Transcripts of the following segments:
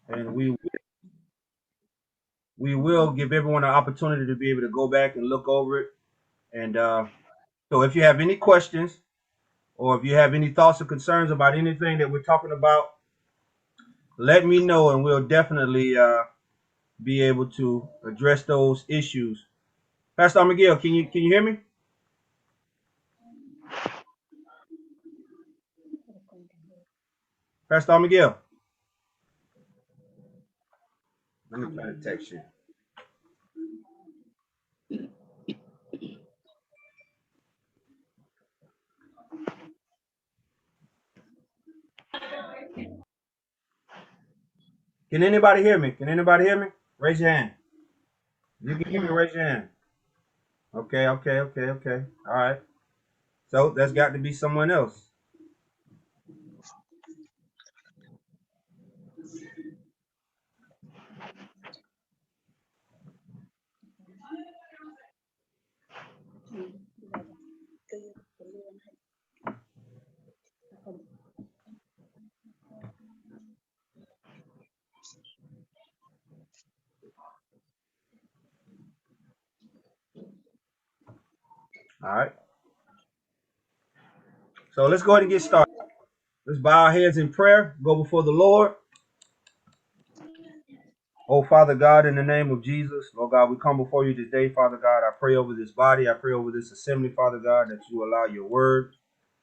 and we will give everyone an opportunity to be able to go back and look over it. And so, if you have any questions or if you have any thoughts or concerns about anything that we're talking about, let me know, and we'll definitely be able to address those issues. Pastor Miguel, can you hear me? Pastor Miguel, let me try to text you. Can anybody hear me? Can anybody hear me? Raise your hand. If you can hear me, raise your hand. Okay, okay, okay, okay. All right. So that's got to be someone else. All right. So let's go ahead and get started. Let's bow our heads in prayer, go before the Lord. Oh, Father God, in the name of Jesus, Lord God, we come before you today, Father God. I pray over this body. I pray over this assembly, Father God, that you allow your word,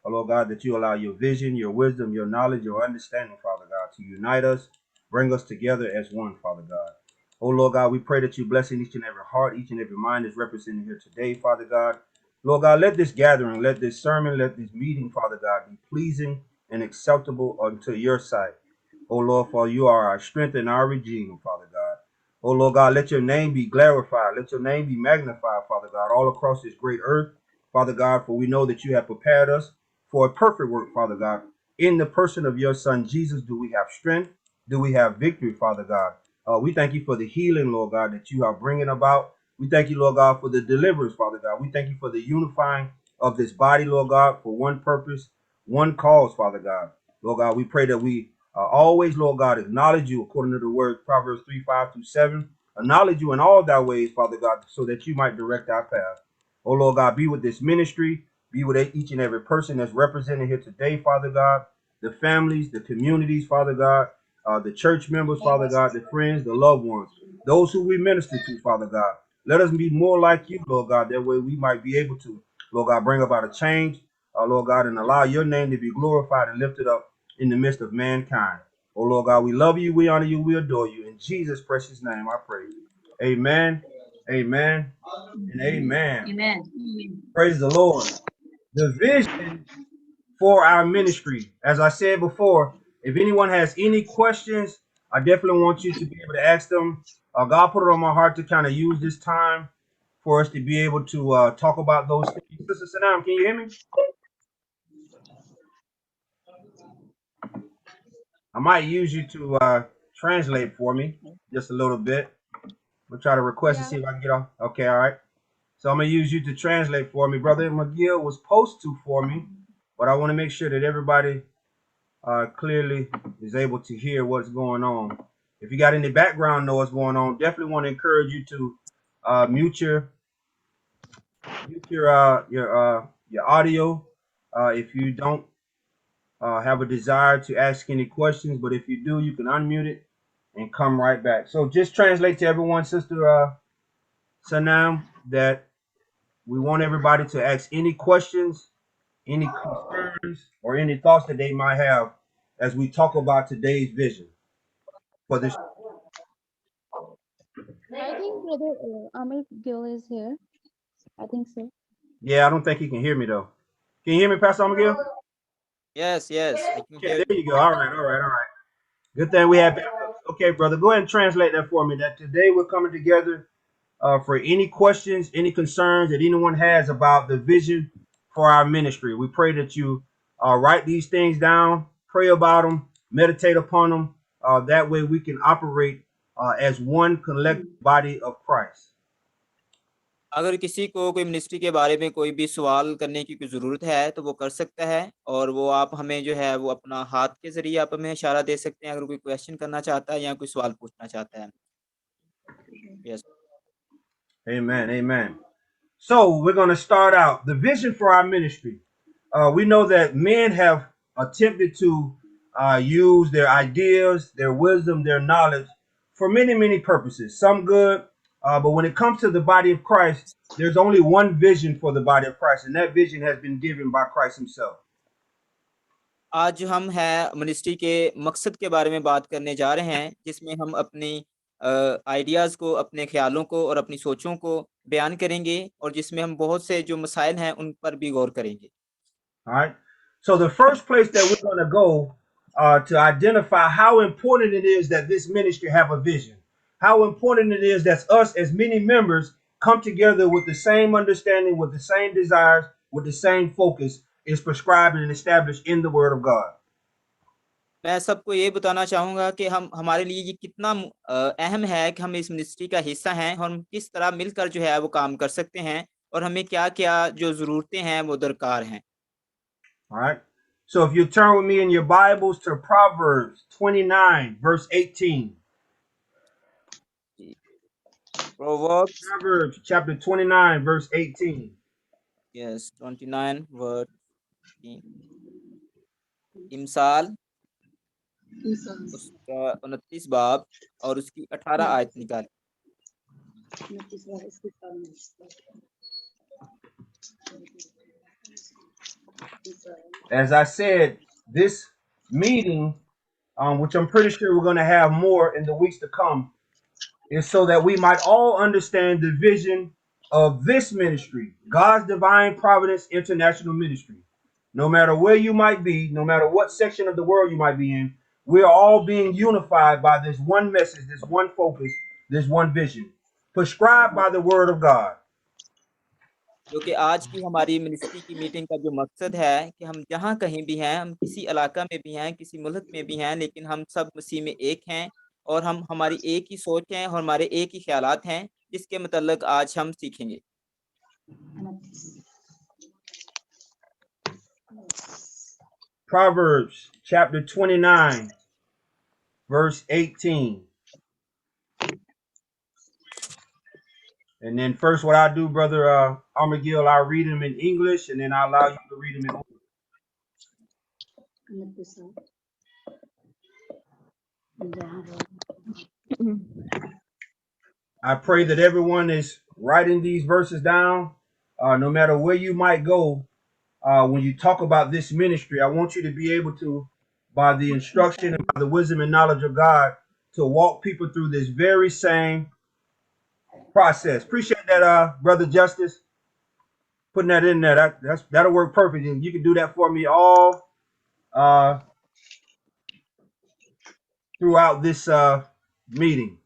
oh, Lord God, that you allow your vision, your wisdom, your knowledge, your understanding, Father God, to unite us, bring us together as one, Father God. Oh, Lord God, we pray that you bless in each and every heart, each and every mind that's represented here today, Father God. Lord God, let this gathering, let this sermon, let this meeting, Father God, be pleasing and acceptable unto your sight. Oh Lord, for you are our strength and our redeemer, Father God. Oh Lord God, let your name be glorified. Let your name be magnified, Father God, all across this great earth, Father God, for we know that you have prepared us for a perfect work, Father God. In the person of your Son, Jesus, do we have strength? Do we have victory, Father God? We thank you for the healing, Lord God, that you are bringing about. We thank you, Lord God, for the deliverance, Father God. We thank you for the unifying of this body, Lord God, for one purpose, one cause, Father God. Lord God, we pray that we always, Lord God, acknowledge you according to the word Proverbs 3:5-7. Acknowledge you in all thy ways, Father God, so that you might direct our path. Oh, Lord God, be with this ministry. Be with each and every person that's represented here today, Father God. The families, the communities, Father God. The church members, Father God. The friends, the loved ones. Those who we minister to, Father God. Let us be more like you, Lord God. That way we might be able to, Lord God, bring about a change, Lord God, and allow your name to be glorified and lifted up in the midst of mankind. Oh Lord God, we love you, we honor you, we adore you. In Jesus' precious name, I pray. Amen, amen, and amen. Amen. Praise the Lord. The vision for our ministry. As I said before, if anyone has any questions, I definitely want you to be able to ask them. God put it on my heart to kind of use this time for us to be able to talk about those things. Sister Sanam, can you hear me? I might use you to translate for me just a little bit. We'll try to request to Yeah, see if I can get off. Okay, all right. So I'm gonna use you to translate for me. Brother McGill was supposed to for me, but I want to make sure that everybody clearly is able to hear what's going on. If you got any background noise going on, definitely want to encourage you to mute your audio. If you don't have a desire to ask any questions, but if you do, you can unmute it and come right back. So just translate to everyone, Sister Sanam, that we want everybody to ask any questions, any concerns, or any thoughts that they might have as we talk about today's vision for this. I think Brother Amir Gill is here. I think so. Yeah, I don't think he can hear me though. Can you hear me, Pastor Miguel? Yes, yes, I can Okay, hear there you. you go. All right, all right, all right. Good thing we have backups. Okay, brother, go ahead and translate that for me. That today we're coming together for any questions, any concerns that anyone has about the vision for our ministry. We pray that you write these things down, pray about them, meditate upon them. That way we can operate as one collective body of Christ. अगर किसी को कोई ministry के बारे में कोई भी सवाल करने की कोई ज़रूरत है तो वो कर सकता है, और वो आप हमें जो है वो अपना हाथ के ज़रिए आप हमें इशारा दे सकते हैं अगर कोई क्वेश्चन करना चाहता है या कोई सवाल पूछना चाहता है। Yes. Amen. Amen. So we're going to start out the vision for our ministry. We know that men have attempted to use their ideas, their wisdom, their knowledge for many, many purposes. Some good, but when it comes to the body of Christ, there's only one vision for the body of Christ, and that vision has been given by Christ Himself. आज हम है ministry के मकसद के बारे में बात करने जा रहे हैं, जिसमें हम अपनी आइडियाज़ को, अपने ख्यालों को और अपनी सोचों को बयान करेंगे, और जिसमें हम बहुत से जो मसाइल हैं उन पर भी गौर करेंगे। All right. So the first place that we're going to go to identify how important it is that this ministry have a vision, how important it is that us as many members come together with the same understanding, with the same desires, with the same focus is prescribed and established in the Word of God. मैं सबको ये बताना चाहूँगा कि हम हमारे लिए ये कितना अहम है कि हम इस मिनिस्ट्री का हिस्सा हैं, और हम किस तरह मिलकर जो है वो काम कर सकते हैं, और हमें क्या-क्या जो ज़रूरतें हैं वो दरकार हैं। All right. So if you turn with me in your Bibles to Proverbs 29, verse 18. Proverbs, Proverbs chapter 29, verse 18. yes, 29 verse 18. इमसाल उसका 29 बाब और उसकी 18 आयत निकाल। As I said, this meeting, which I'm pretty sure we're going to have more in the weeks to come, is so that we might all understand the vision of this ministry, God's Divine Providence International Ministry. No matter where you might be, no matter what section of the world you might be in, we are all being unified by this one message, this one focus, this one vision, prescribed by the Word of God. क्योंकि आज की हमारी ministry की meeting का जो मकसद है कि हम जहाँ कहीं भी हैं, हम किसी इलाका में भी हैं, किसी मुल्क में भी हैं, लेकिन हम सब मसीह में एक हैं, और हम हमारी एक ही सोच है और हमारे एक ही ख्यालात हैं, जिसके मतलब आज हम सीखेंगे। Proverbs chapter 29, verse 18. And then first what I do, Brother Armagill, I'll read them in English, and then I'll allow you to read them in English. I pray that everyone is writing these verses down. No matter where you might go, when you talk about this ministry, I want you to be able to, by the instruction and by the wisdom and knowledge of God, to walk people through this very same process. Appreciate that, Brother Justice, putting that in there. That'll work perfect, and you can do that for me all throughout this meeting.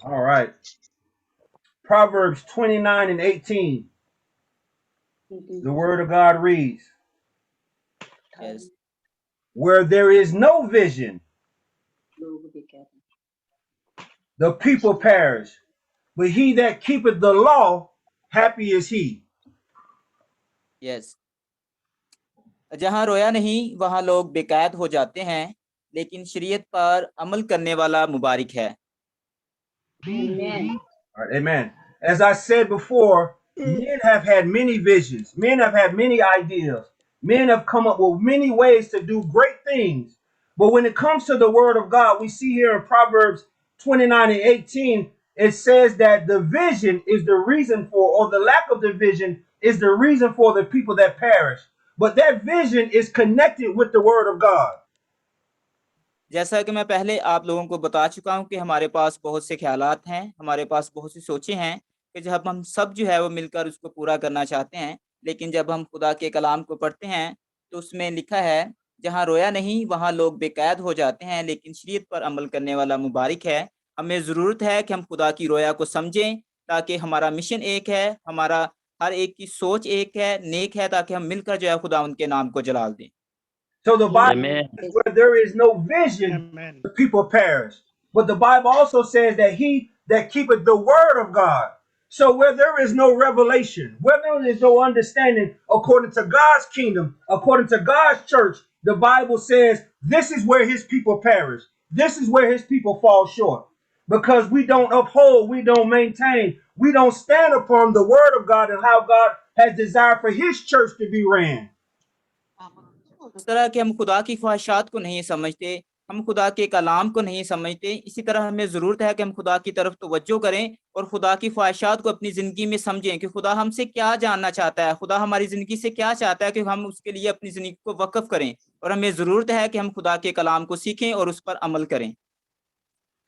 All right. Proverbs 29 and 18. The word of God reads, Yes. Where there is no vision, the people perish, but he that keepeth the law, happy is he. Yes. जहाँ रोया नहीं वहाँ लोग बेकैद हो जाते हैं, लेकिन शरीयत पर अमल करने वाला मुबारक है। Amen. All right, amen. As I said before, men have had many visions. Men have had many ideas. Men have come up with many ways to do great things. But when it comes to the word of God, we see here in Proverbs 29 and 18, it says that the vision is the reason for, or the lack of the vision is the reason for the people that perish. But that vision is connected with the word of God. जैसा कि मैं पहले आप लोगों को बता चुका हूं कि हमारे पास बहुत से ख्यालात हैं, हमारे पास बहुत सी सोचें हैं कि जब हम सब जो है वो मिलकर उसको पूरा करना चाहते हैं, लेकिन जब हम खुदा के कलाम को पढ़ते हैं तो उसमें लिखा है, जहां रोया नहीं वहां लोग बेकैद हो जाते हैं, लेकिन शरीयत पर अमल करने वाला मुबारक है। हमें ज़रूरत है कि हम खुदा की रोया को समझें, ताकि हमारा मिशन एक है, हमारा हर एक की सोच एक है, नेक है, ताकि हम मिलकर जो है खुदा उनके नाम को जलाल दें। So the Bible Amen. says where there is no vision, Amen. the people perish. But the Bible also says that he that keepeth the word of God. So where there is no revelation, where there is no understanding according to God's kingdom, according to God's church, the Bible says this is where his people perish. This is where his people fall short. Because we don't uphold, we don't maintain, we don't stand upon the word of God and how God has desired for his church to be ran. इस तरह के हम खुदा की ख्वाहिशात को नहीं समझते, हम खुदा के कलाम को नहीं समझते। इसी तरह हमें ज़रूरत है कि हम खुदा की तरफ तवज्जो करें और खुदा की ख्वाहिशात को अपनी ज़िंदगी में समझें कि खुदा हमसे क्या जानना चाहता है, खुदा हमारी ज़िंदगी से क्या चाहता है कि हम उसके लिए अपनी ज़िंदगी को वक़्फ़ करें। और हमें ज़रूरत है कि हम खुदा के कलाम को सीखें और उस पर अमल करें।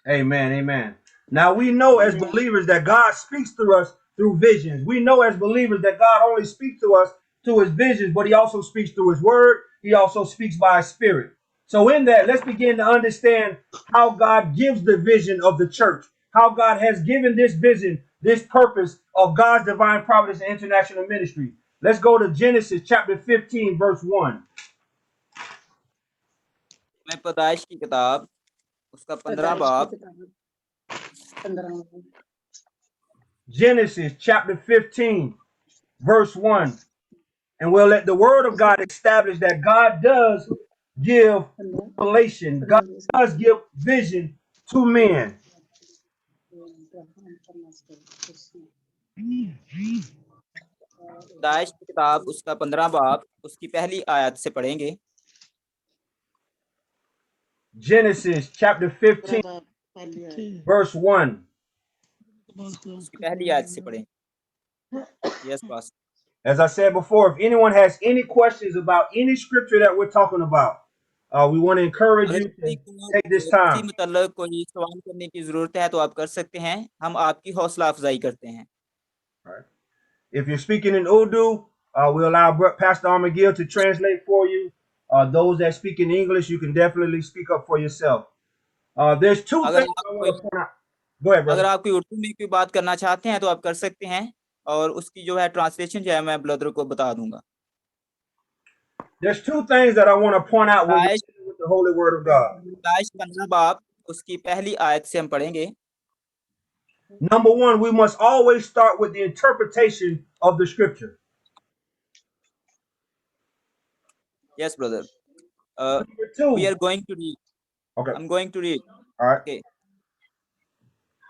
Amen. Amen. Now we know as believers that God speaks through us through visions. We know as believers that God only speaks to us through his visions, but he also speaks through his word. He also speaks by his spirit. So in that, let's begin to understand how God gives the vision of the church, how God has given this vision, this purpose of God's divine providence and international ministry. Let's go to Genesis chapter 15, verse 1. मैं पैदाइश की किताब उसका 15 बाब Genesis chapter 15, verse 1. And we'll let the word of God establish that God does give revelation. God does give vision to men. पैदाइश की किताब उसका 15 बाब उसकी पहली आयत से पढ़ेंगे। Genesis chapter 15, verse 1. उसकी पहली आयत से पढ़ें। Yes pass. As I said before, if anyone has any questions about any scripture that we're talking about, we want to encourage अगर you किसी to को take this इसी time. मुतल्लक कोई सवाल करने की ज़रूरत है तो आप कर सकते हैं, हम आपकी हौसला अफजाई करते हैं। Right. If you're speaking in Urdu, we allow Pastor Armagil to translate for you. Those that speak in English, you can definitely speak up for yourself. There's two अगर things आप I कोई want to point out. Go ahead, brother. अगर आप कोई उर्दू में कोई बात करना चाहते हैं तो आप कर सकते हैं और उसकी जो है ट्रांसलेशन जो है मैं ब्रदर को बता दूंगा। There's two things that I want to point out when we're dealing with the holy word of God. पैदाइश 15 बाब उसकी पहली आयत से हम पढ़ेंगे। Number one, we must always start with the interpretation of the scripture. Yes, brother. Number two. We are going to read. Okay. I'm going to read. All right. Okay.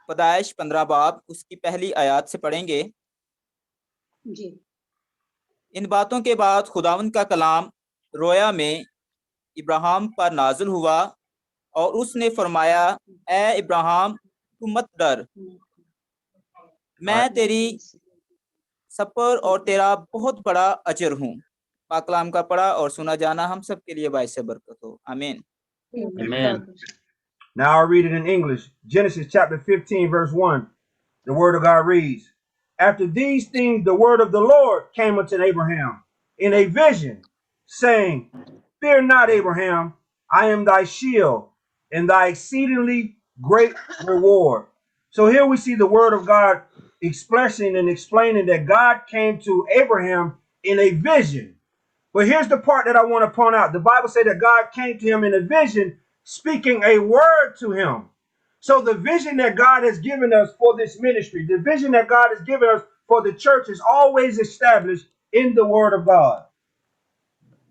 पैदाइश 15 बाब उसकी पहली आयत से पढ़ेंगे। जी। इन बातों के बाद खुदावंद का कलाम रोया में इब्राहिम पर नाजिल हुआ और उसने फरमाया, ए इब्राहिम तू मत डर, मैं तेरी सपर और तेरा बहुत बड़ा अजर हूँ। पाक कलाम का पढ़ा और सुना जाना हम सब के लिए बाइस बरकत हो। आमीन। Amen. Now I'll read it in English. Genesis chapter 15, verse 1. The word of God reads, After these things, the word of the Lord came unto Abraham in a vision, saying, Fear not, Abraham, I am thy shield and thy exceedingly great reward. So here we see the word of God expressing and explaining that God came to Abraham in a vision. But here's the part that I want to point out. The Bible said that God came to him in a vision, speaking a word to him. So the vision that God has given us for this ministry, the vision that God has given us for the church is always established in the word of God.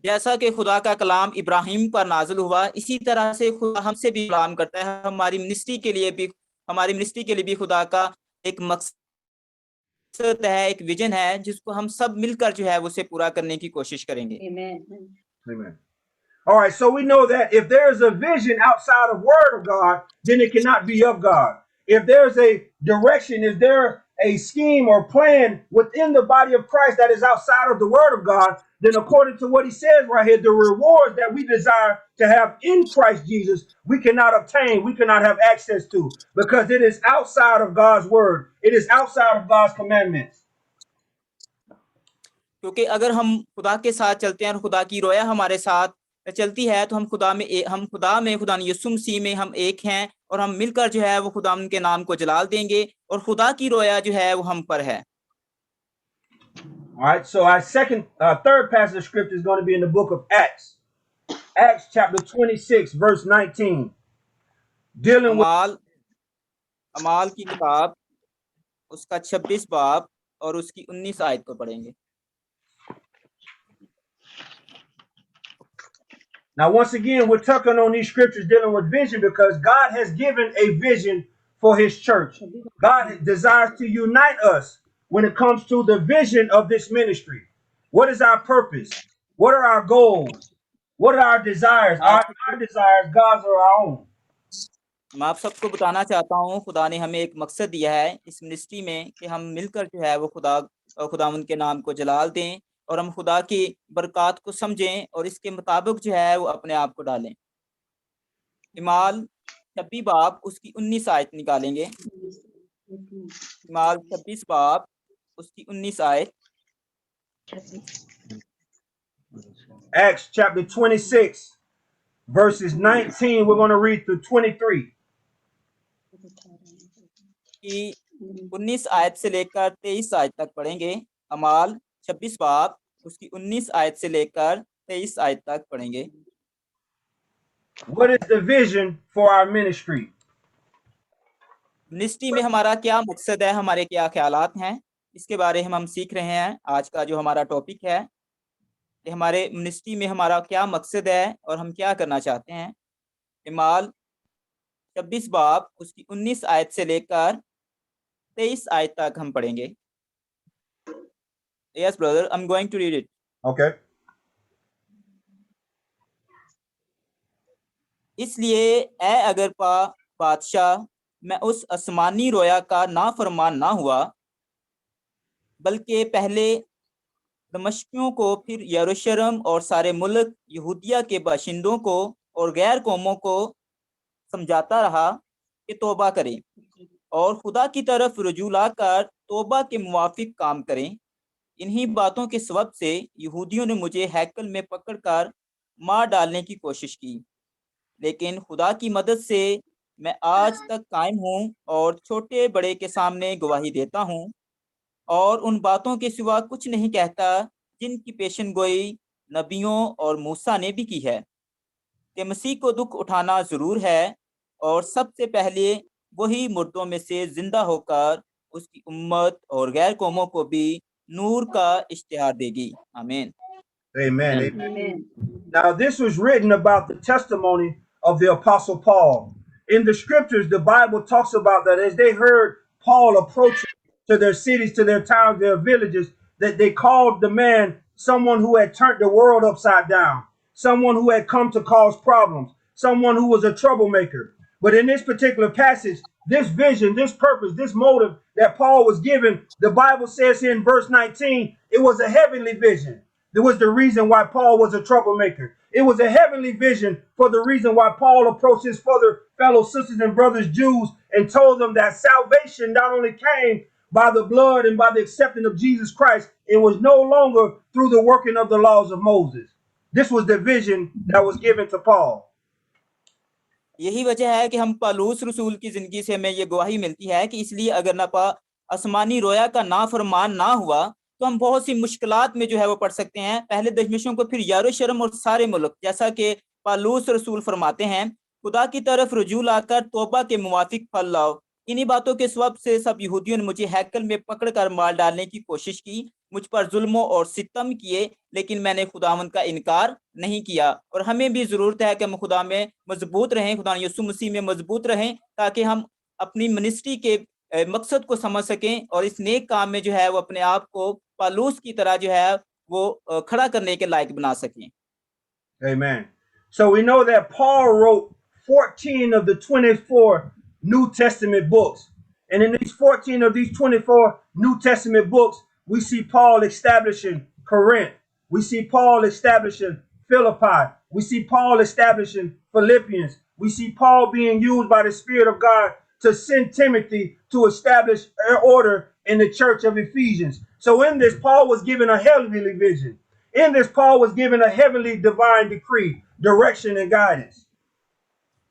जैसा कि खुदा का कलाम इब्राहिम पर नाजिल हुआ, इसी तरह से खुदा हमसे भी कलाम करता है। हमारी मिनिस्ट्री के लिए भी खुदा का एक मकसद है, एक विजन है जिसको हम सब मिलकर जो है उसे पूरा करने की कोशिश करेंगे। Amen. All right, so we know that if there's a vision outside of word of God, then it cannot be of God. If there's a direction, if there's a scheme or plan within the body of Christ that is outside of the word of God, then according to what he says right here, the rewards that we desire to have in Christ Jesus, we cannot obtain, we cannot have access to, because it is outside of God's word. It is outside of God's commandments. क्योंकि अगर हम खुदा के साथ चलते हैं और खुदा की रोया हमारे साथ चलती है तो हम खुदा यीशु मसीह में हम एक हैं और हम मिलकर जो है वो खुदा के नाम को जलाल देंगे और खुदा की रोया जो है वो हम पर है। All right, so our third passage of scripture is going to be in the book of Acts. Acts chapter 26, verse 19. Dealing with अमाल अमाल की किताब उसका 26 बाब और उसकी 19 आयत को पढ़ेंगे। Now, once again, we're talking on these scriptures dealing with vision because God has given a vision for his church. God desires to unite us when it comes to the vision of this ministry. What is our purpose? What are our goals? What are our desires? आप Our desires, God's are our own. मैं आप सबको बताना चाहता हूँ, खुदा ने हमें एक मकसद दिया है इस मिनिस्ट्री में कि हम मिलकर जो है वो खुदावंद के नाम को जलाल दें और हम खुदा की बरक़ात को समझें और इसके मुताबिक जो है वो अपने आप को डालें। इमाल 26 बाब उसकी 19 आयत निकालेंगे। इमाल 26 बाब उसकी 19 आयत। Acts chapter 26, verses 19, we're going to read through 23. की 19 आयत से लेकर 23 आयत तक पढ़ेंगे। अमाल 26 बाब उसकी 19 आयत से लेकर 23 आयत तक पढ़ेंगे। What is the vision for our ministry? Ministry में हमारा क्या मकसद है, हमारे क्या ख्यालात हैं, इसके बारे में हम सीख रहे हैं। आज का जो हमारा टॉपिक है कि हमारे मिनिस्ट्री में हमारा क्या मकसद है और हम क्या करना चाहते हैं। इमाल 26 बाब उसकी 19 आयत से लेकर 23 आयत तक हम पढ़ेंगे। Yes, brother, I'm going to read it. Okay. इसलिए ए अगर बादशाह मैं उस आसमानी रोया का नाफरमान ना हुआ, बल्कि पहले दमिश्कियों को, फिर यरूशलेम और सारे मुल्क यहूदिया के बाशिंदों को और गैर कौमों को समझाता रहा कि तौबा करें और खुदा की तरफ रुजू लाकर तौबा के मुवाफिक काम करें। इन्हीं बातों के सबब से यहूदियों ने मुझे हैकल में पकड़कर मार डालने की कोशिश की, लेकिन खुदा की मदद से मैं आज तक कायम हूँ और छोटे बड़े के सामने गवाही देता हूँ और उन बातों के सिवा कुछ नहीं कहता जिनकी पेशन गोई नबियों और मूसा ने भी की है कि मसीह को दुख उठाना जरूर है और सबसे पहले वही मुर्दों में से जिंदा होकर उसकी उम्मत और गैर कौमों को भी नूर का इश्तिहार देगी। आमीन। Amen. Amen. Amen. Now, this was written about the testimony of the Apostle Paul. In the scriptures, the Bible talks about that as they heard Paul approaching to their cities, to their towns, their villages, that they called the man someone who had turned the world upside down, someone who had come to cause problems, someone who was a troublemaker. But in this particular passage, this vision, this purpose, this motive that Paul was given, the Bible says here in verse 19, it was a heavenly vision. There was the reason why Paul was a troublemaker. It was a heavenly vision for the reason why Paul approached his fellow sisters and brothers Jews and told them that salvation not only came by the blood and by the acceptance of Jesus Christ, it was no longer through the working of the laws of Moses. This was the vision that was given to Paul. यही वजह है कि हम पालूस रसूल की जिंदगी से हमें ये गवाही मिलती है कि इसलिए अगर आसमानी रोया का नाफरमान ना हुआ तो हम बहुत सी मुश्किलात में जो है वो पढ़ सकते हैं। पहले दमिश्कों को, फिर यरूशलेम और सारे मुल्क, जैसा कि पालूस रसूल फरमाते हैं, खुदा की तरफ रुजू लाकर तौबा के मुवाफिक फल लाओ। इन्हीं बातों के सबब से सब यहूदियों ने मुझे हैकल में पकड़कर मार डालने की कोशिश की, मुझ पर जुल्मों और सितम किए, लेकिन मैंने खुदावंद का इनकार नहीं किया। और हमें भी जरूरत है कि हम खुदा में मजबूत रहें, खुदा यीशु मसीह में मजबूत रहें, ताकि हम अपनी मिनिस्ट्री के मकसद को समझ सकें और इस नेक काम में जो है वो अपने आप को पालूस की तरह जो है वो खड़ा करने के लायक बना सकें। Amen. So we know that Paul wrote 14 of the 24 New Testament books. And in these 14 of these 24 New Testament books, we see Paul establishing Corinth. We see Paul establishing Philippi. We see Paul establishing Philippians. We see Paul being used by the Spirit of God to send Timothy to establish order in the church of Ephesians. So in this, Paul was given a heavenly vision. In this, Paul was given a heavenly divine decree, direction and guidance.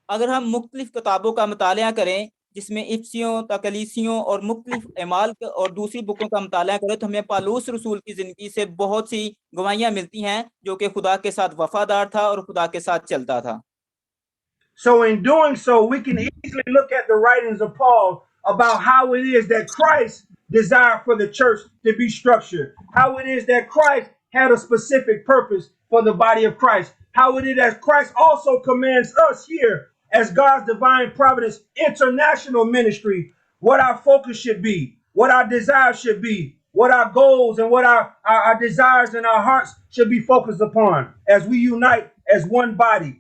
अगर हम मुख्तलिफ किताबों का मुतालिया करें जिसमें इफ्सियों, तकलीसियों और मुख्तलिफ एमाल और दूसरी बुकों का मुताला करें तो हमें पालूस रसूल की ज़िंदगी से बहुत सी गवाहियाँ मिलती हैं जो कि खुदा के साथ वफादार था और खुदा के साथ चलता था। So in doing so, we can easily look at the writings of Paul about how it is that Christ desired for the church to be structured, how it is that Christ had a specific purpose for the body of Christ, how it is that Christ also commands us here as God's divine providence international ministry, what our focus should be, what our desires should be, what our goals and what our desires and our hearts should be focused upon as we unite as one body.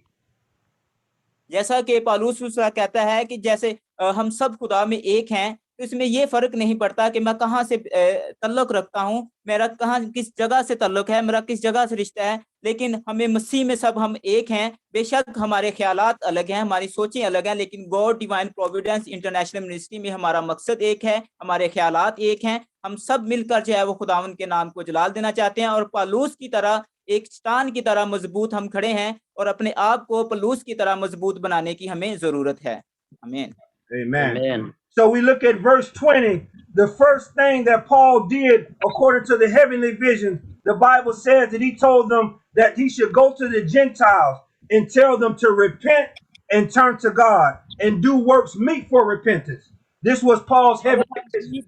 जैसा कि पालूस रसूल कहता है कि जैसे हम सब खुदा में एक हैं, तो इसमें ये फर्क नहीं पड़ता कि मैं कहाँ से तल्लुक रखता हूँ, मेरा कहाँ किस जगह से तल्लुक है, मेरा किस जगह से रिश्ता है, लेकिन हमें मसीह में सब हम एक हैं। बेशक हमारे ख्यालात अलग हैं, हमारी सोचें अलग हैं, लेकिन God divine Providence international ministry में हमारा मकसद एक है, हमारे ख्यालात एक हैं। हम सब मिलकर जो है वो खुदावंद के नाम को जलाल देना चाहते हैं और पालूस की तरह एक चट्टान की तरह मजबूत हम खड़े हैं और अपने आप को पलूस की तरह मजबूत बनाने की हमें जरूरत है। आमीन। Amen. Amen. So we look at verse 20. The first thing that Paul did according to the heavenly vision, the Bible says that he told them that he should go to the Gentiles and tell them to repent and turn to God and do works meet for repentance. This was Paul's heavenly vision.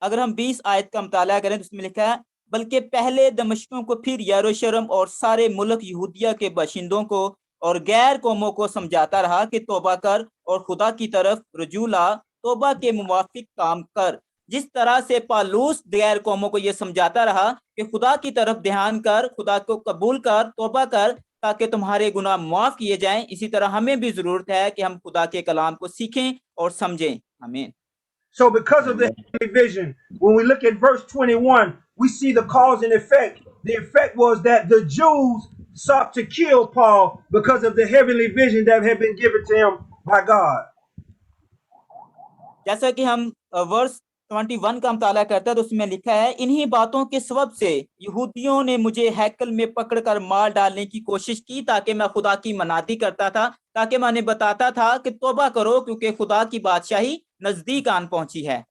अगर हम 20 आयत का मुताला करें तो उसमें लिखा है, बल्कि पहले दमिश्कों को फिर यरूशलेम और सारे मुल्क यहूदिया के बाशिंदों को और गैर कौमों को समझाता रहा कि तौबा कर और खुदा की तरफ रुजू ला, तौबा के मुवाफिक काम कर। जिस तरह से पालूस गैर कौमों को यह समझाता रहा कि खुदा की तरफ ध्यान कर, खुदा को कबूल कर, तौबा कर ताकि तुम्हारे गुनाह माफ किए जाएं, इसी तरह हमें भी जरूरत है कि हम खुदा के कलाम को सीखें और समझें। आमीन। So because of the heavenly vision, when we look at verse 21, we see the cause and effect. The effect was that the Jews sought to kill Paul because of the heavenly vision that had been given to him by God. जैसा कि हम verse 21 का मुताला करते हैं तो उसमें लिखा है, इन्हीं बातों के सबब से यहूदियों ने मुझे हैकल में पकड़कर मार डालने की कोशिश की ताकि मैं खुदा की मनादी करता था, ताकि मैं उन्हें बताता था कि तौबा करो क्योंकि खुदा की बादशाही नजदीक आन पहुंची है।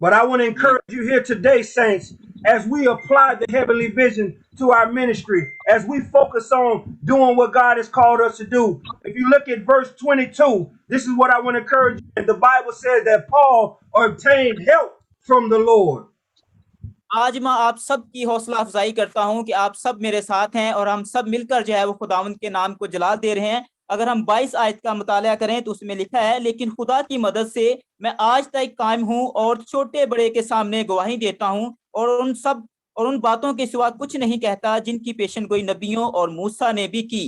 But I want to encourage you here today, saints, as we apply the heavenly vision to our ministry, as we focus on doing what God has called us to do. If you look at verse 22, this is what I want to encourage you. And the Bible says that Paul obtained help from the Lord. आज मैं आप सब की हौसला अफजाई करता हूं कि आप सब मेरे साथ हैं और हम सब मिलकर जो है वो खुदावंद के नाम को जलाल दे रहे हैं। अगर हम 22 आयत का मुताला करें तो उसमें लिखा है, लेकिन खुदा की मदद से मैं आज तक कायम हूं और छोटे बड़े के सामने गवाही देता हूं और उन बातों के सिवा कुछ नहीं कहता जिनकी पेशन गोई नबियों और मूसा ने भी की।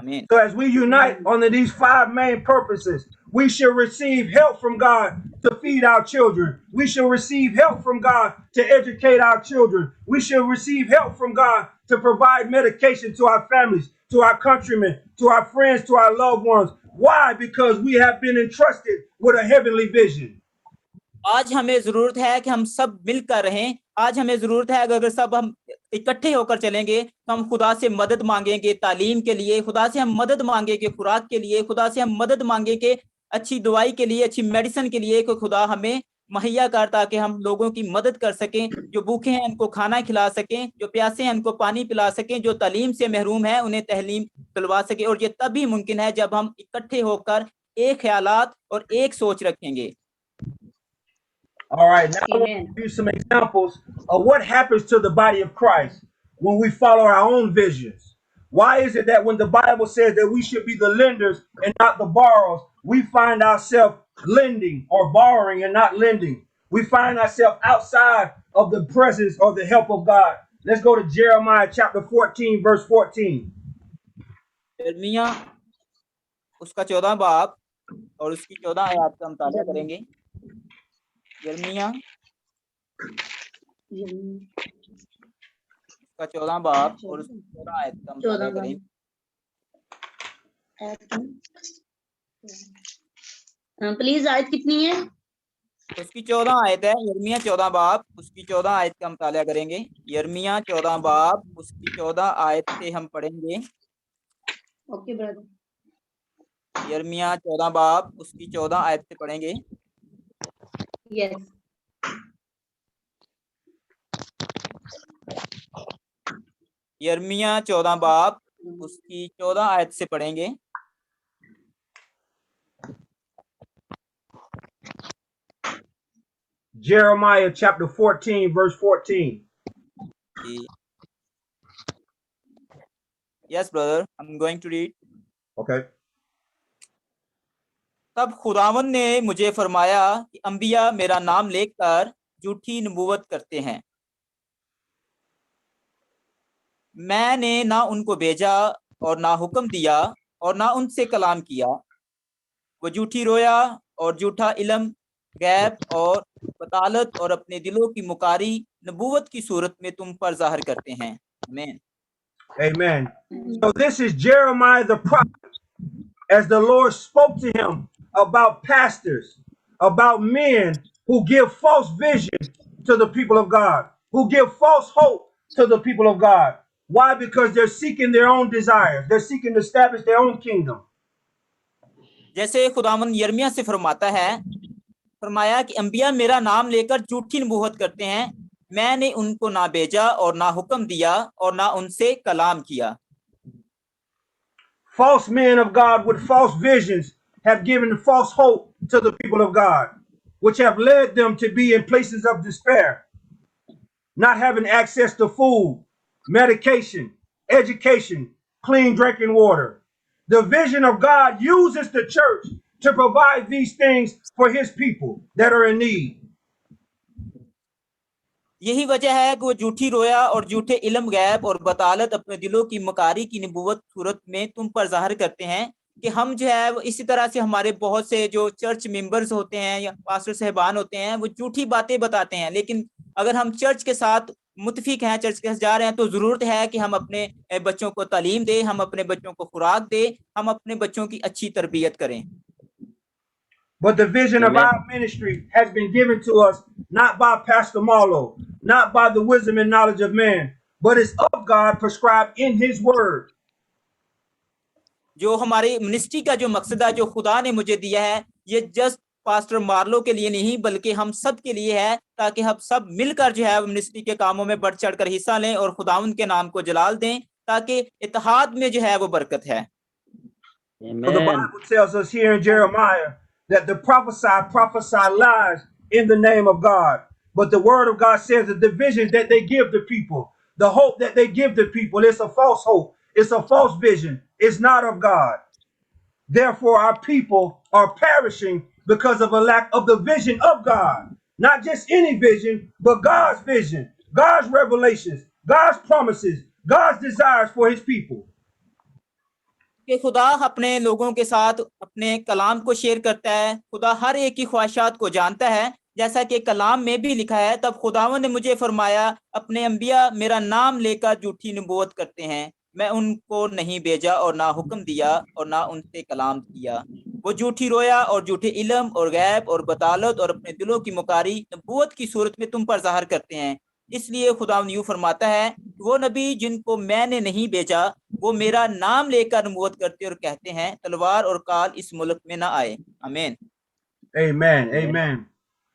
आमीन। So as we unite under these 5 main purposes, we should receive help from God to feed our children. We should receive help from God to educate our children. We should receive help from God to provide medication to our families, to our countrymen, to our friends, to our loved ones. Why? Because we have been entrusted with a heavenly vision. आज हमें जरूरत है कि हम सब मिलकर रहें। आज हमें जरूरत है अगर सब हम इकट्ठे होकर चलेंगे तो हम खुदा से मदद मांगेंगे तालीम के लिए, खुदा से हम मदद मांगेंगे खुराक के लिए, खुदा से हम मदद मांगेंगे अच्छी दवाई के लिए, अच्छी मेडिसिन के लिए कि खुदा हमें मुहैया कर ताकि हम लोगों की मदद कर सकें, जो भूखे हैं उनको खाना खिला सकें, जो प्यासे हैं उनको पानी पिला सकें, जो तालीम से महरूम है उन्हें तहलीम दिलवा सकें। और ये तभी मुमकिन है जब हम इकट्ठे होकर एक ख्यालात और एक सोच रखेंगे। All right, now I want to give you some examples of what happens to the body of Christ when we follow our own visions. Why is it that when the Bible says that we should be the lenders and not the borrowers, we find ourselves lending or borrowing and not lending? We find ourselves outside of the presence or the help of God. Let's go to Jeremiah chapter 14, verse 14. यिर्मयाह उसका 14 बाब और उसकी 14 आयत का मुताला करेंगे। यिर्मयाह उसका 14 बाब और उसकी 14 आयत का मुताला करेंगे। प्लीज आयत कितनी है? उसकी 14 आयत है। यिर्मयाह 14 बाब उसकी 14 आयत का मुताला करेंगे। यिर्मयाह 14 बाब उसकी 14 आयत से हम पढ़ेंगे। Okay brother. यिर्मयाह 14 बाब उसकी 14 आयत से पढ़ेंगे। Yes. यिर्मयाह 14 बाब उसकी 14 आयत से पढ़ेंगे। Jeremiah chapter 14, verse 14. Yes, brother, I'm going to read. Okay. तब खुदावन ने मुझे फरमाया कि अंबिया मेरा नाम लेकर झूठी नबूवत करते हैं। मैंने ना उनको भेजा और ना हुक्म दिया और ना उनसे कलाम किया। वो झूठी रोया और झूठा इल्म, गैब और बतालत और अपने दिलों की मुकारी नबूवत की सूरत में तुम पर जाहिर करते हैं। आमीन। Amen. So this is Jeremiah the prophet, as the Lord spoke to him about pastors, about men who give false vision to the people of God, who give false hope to the people of God. Why? Because they're seeking their own desires. They're seeking to establish their own kingdom. जैसे खुदावन यिर्मयाह से फरमाया कि अंबिया मेरा नाम लेकर झूठी नबूवत करते हैं, मैंने उनको ना भेजा और ना हुक्म दिया और ना उनसे कलाम किया। False men of God with false visions have given false hope to the people of God, which have led them to be in places of despair, not having access to food, medication, education, clean drinking water. The vision of God uses the church to provide these things for his people that are in need. यही वजह है कि वो झूठी रोया और झूठे इल्म, गैब और बतालत अपने दिलों की मकारी की नबूवत सूरत में तुम पर जाहिर करते हैं कि हम जो है वो इसी तरह से हमारे बहुत से जो चर्च मेंबर्स होते हैं या पास्टर साहबान होते हैं वो झूठी बातें बताते हैं, लेकिन अगर हम चर्च के साथ मुतफिक हैं, चर्च के साथ जा रहे हैं, तो जरूरत है कि हम अपने बच्चों को तालीम दें, हम अपने बच्चों को खुराक दें, हम अपने बच्चों की अच्छी तरबियत करें। But the vision of our ministry has been given to us not by Pastor Marlowe, not by the wisdom and knowledge of man, but it's of God prescribed in his word. जो हमारी ministry का जो मकसद है जो खुदा ने मुझे दिया है, ये जस्ट पास्टर मार्लो के लिए नहीं बल्कि हम सब के लिए है, ताकि हम सब मिलकर जो है मिनिस्ट्री के कामों में बढ़ चढ़कर हिस्सा लें और खुदावन के नाम को जलाल दें, ताकि इत्तेहाद में जो है वो बरकत है। So the Bible tells us here in Jeremiah that the prophesy lies in the name of God. But the word of God says that the vision that they give the people, the hope that they give the people, it's a false hope. It's a false vision. It's not of God. Therefore, our people are perishing because of a lack of the vision of God. Not just any vision, but God's vision, God's revelations, God's promises, God's desires for his people. कि खुदा अपने लोगों के साथ अपने कलाम को share करता है, खुदा हर एक की ख्वाहिशात को जानता है, जैसा कि कलाम में भी लिखा है। तब खुदावन ने मुझे फरमाया, अपने अंबिया मेरा नाम लेकर झूठी नबूवत करते हैं, मैं उनको नहीं भेजा और ना हुक्म दिया और ना उनसे कलाम किया। वो झूठी रोया और झूठे इल्म और गैब और बतालत और अपने दिलों की मुकारी नबूवत की सूरत में तुम पर जाहिर करते हैं। इसलिए खुदावन यूं फरमाता है, वो नबी जिनको मैंने नहीं भेजा वो मेरा नाम लेकर नबूवत करते और कहते हैं, तलवार और काल इस मुल्क में ना आए। आमीन। Amen. Amen.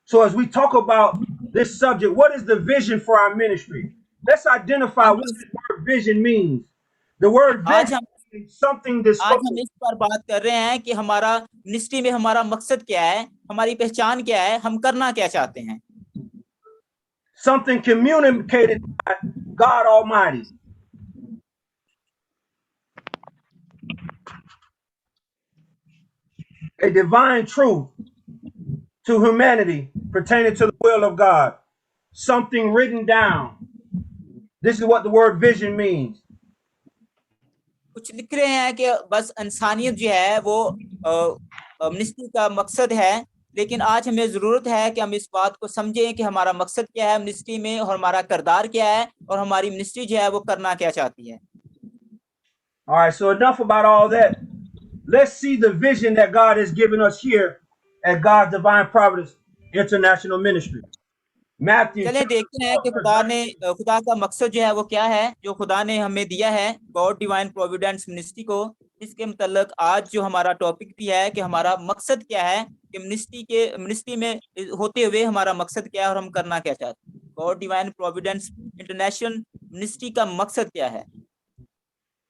So as we talk about this subject, what is the vision for our ministry? Let's identify what this word vision means. The word vision is something that's आज हम इस पर बात कर रहे हैं कि हमारा मिनिस्ट्री में हमारा मकसद क्या है, हमारी पहचान क्या है, हम करना क्या चाहते हैं। Something communicated by God Almighty. A divine truth to humanity pertaining to the will of God. Something written down. This is what the word vision means. कुछ लिख रहे हैं कि बस इंसानियत जो है वो मिनिस्ट्री का मकसद है, लेकिन आज हमें जरूरत है कि हम इस बात को समझें कि हमारा मकसद क्या है मिनिस्ट्री में और हमारा किरदार क्या है और हमारी मिनिस्ट्री जो है वो करना क्या चाहती है। All right, so enough about all that. Let's see the vision that God has given us here at God's Divine Providence International Ministry. Matthew. चले देखते हैं कि खुदा का मकसद जो है वो क्या है, जो खुदा ने हमें दिया है गॉड डिवाइन प्रोविडेंस मिनिस्ट्री को। इसके मुतल्लक आज जो हमारा टॉपिक भी है कि हमारा मकसद क्या है, कि मिनिस्ट्री में होते हुए हमारा मकसद क्या है और हम करना क्या चाहते हैं। God divine Providence international ministry का मकसद क्या है।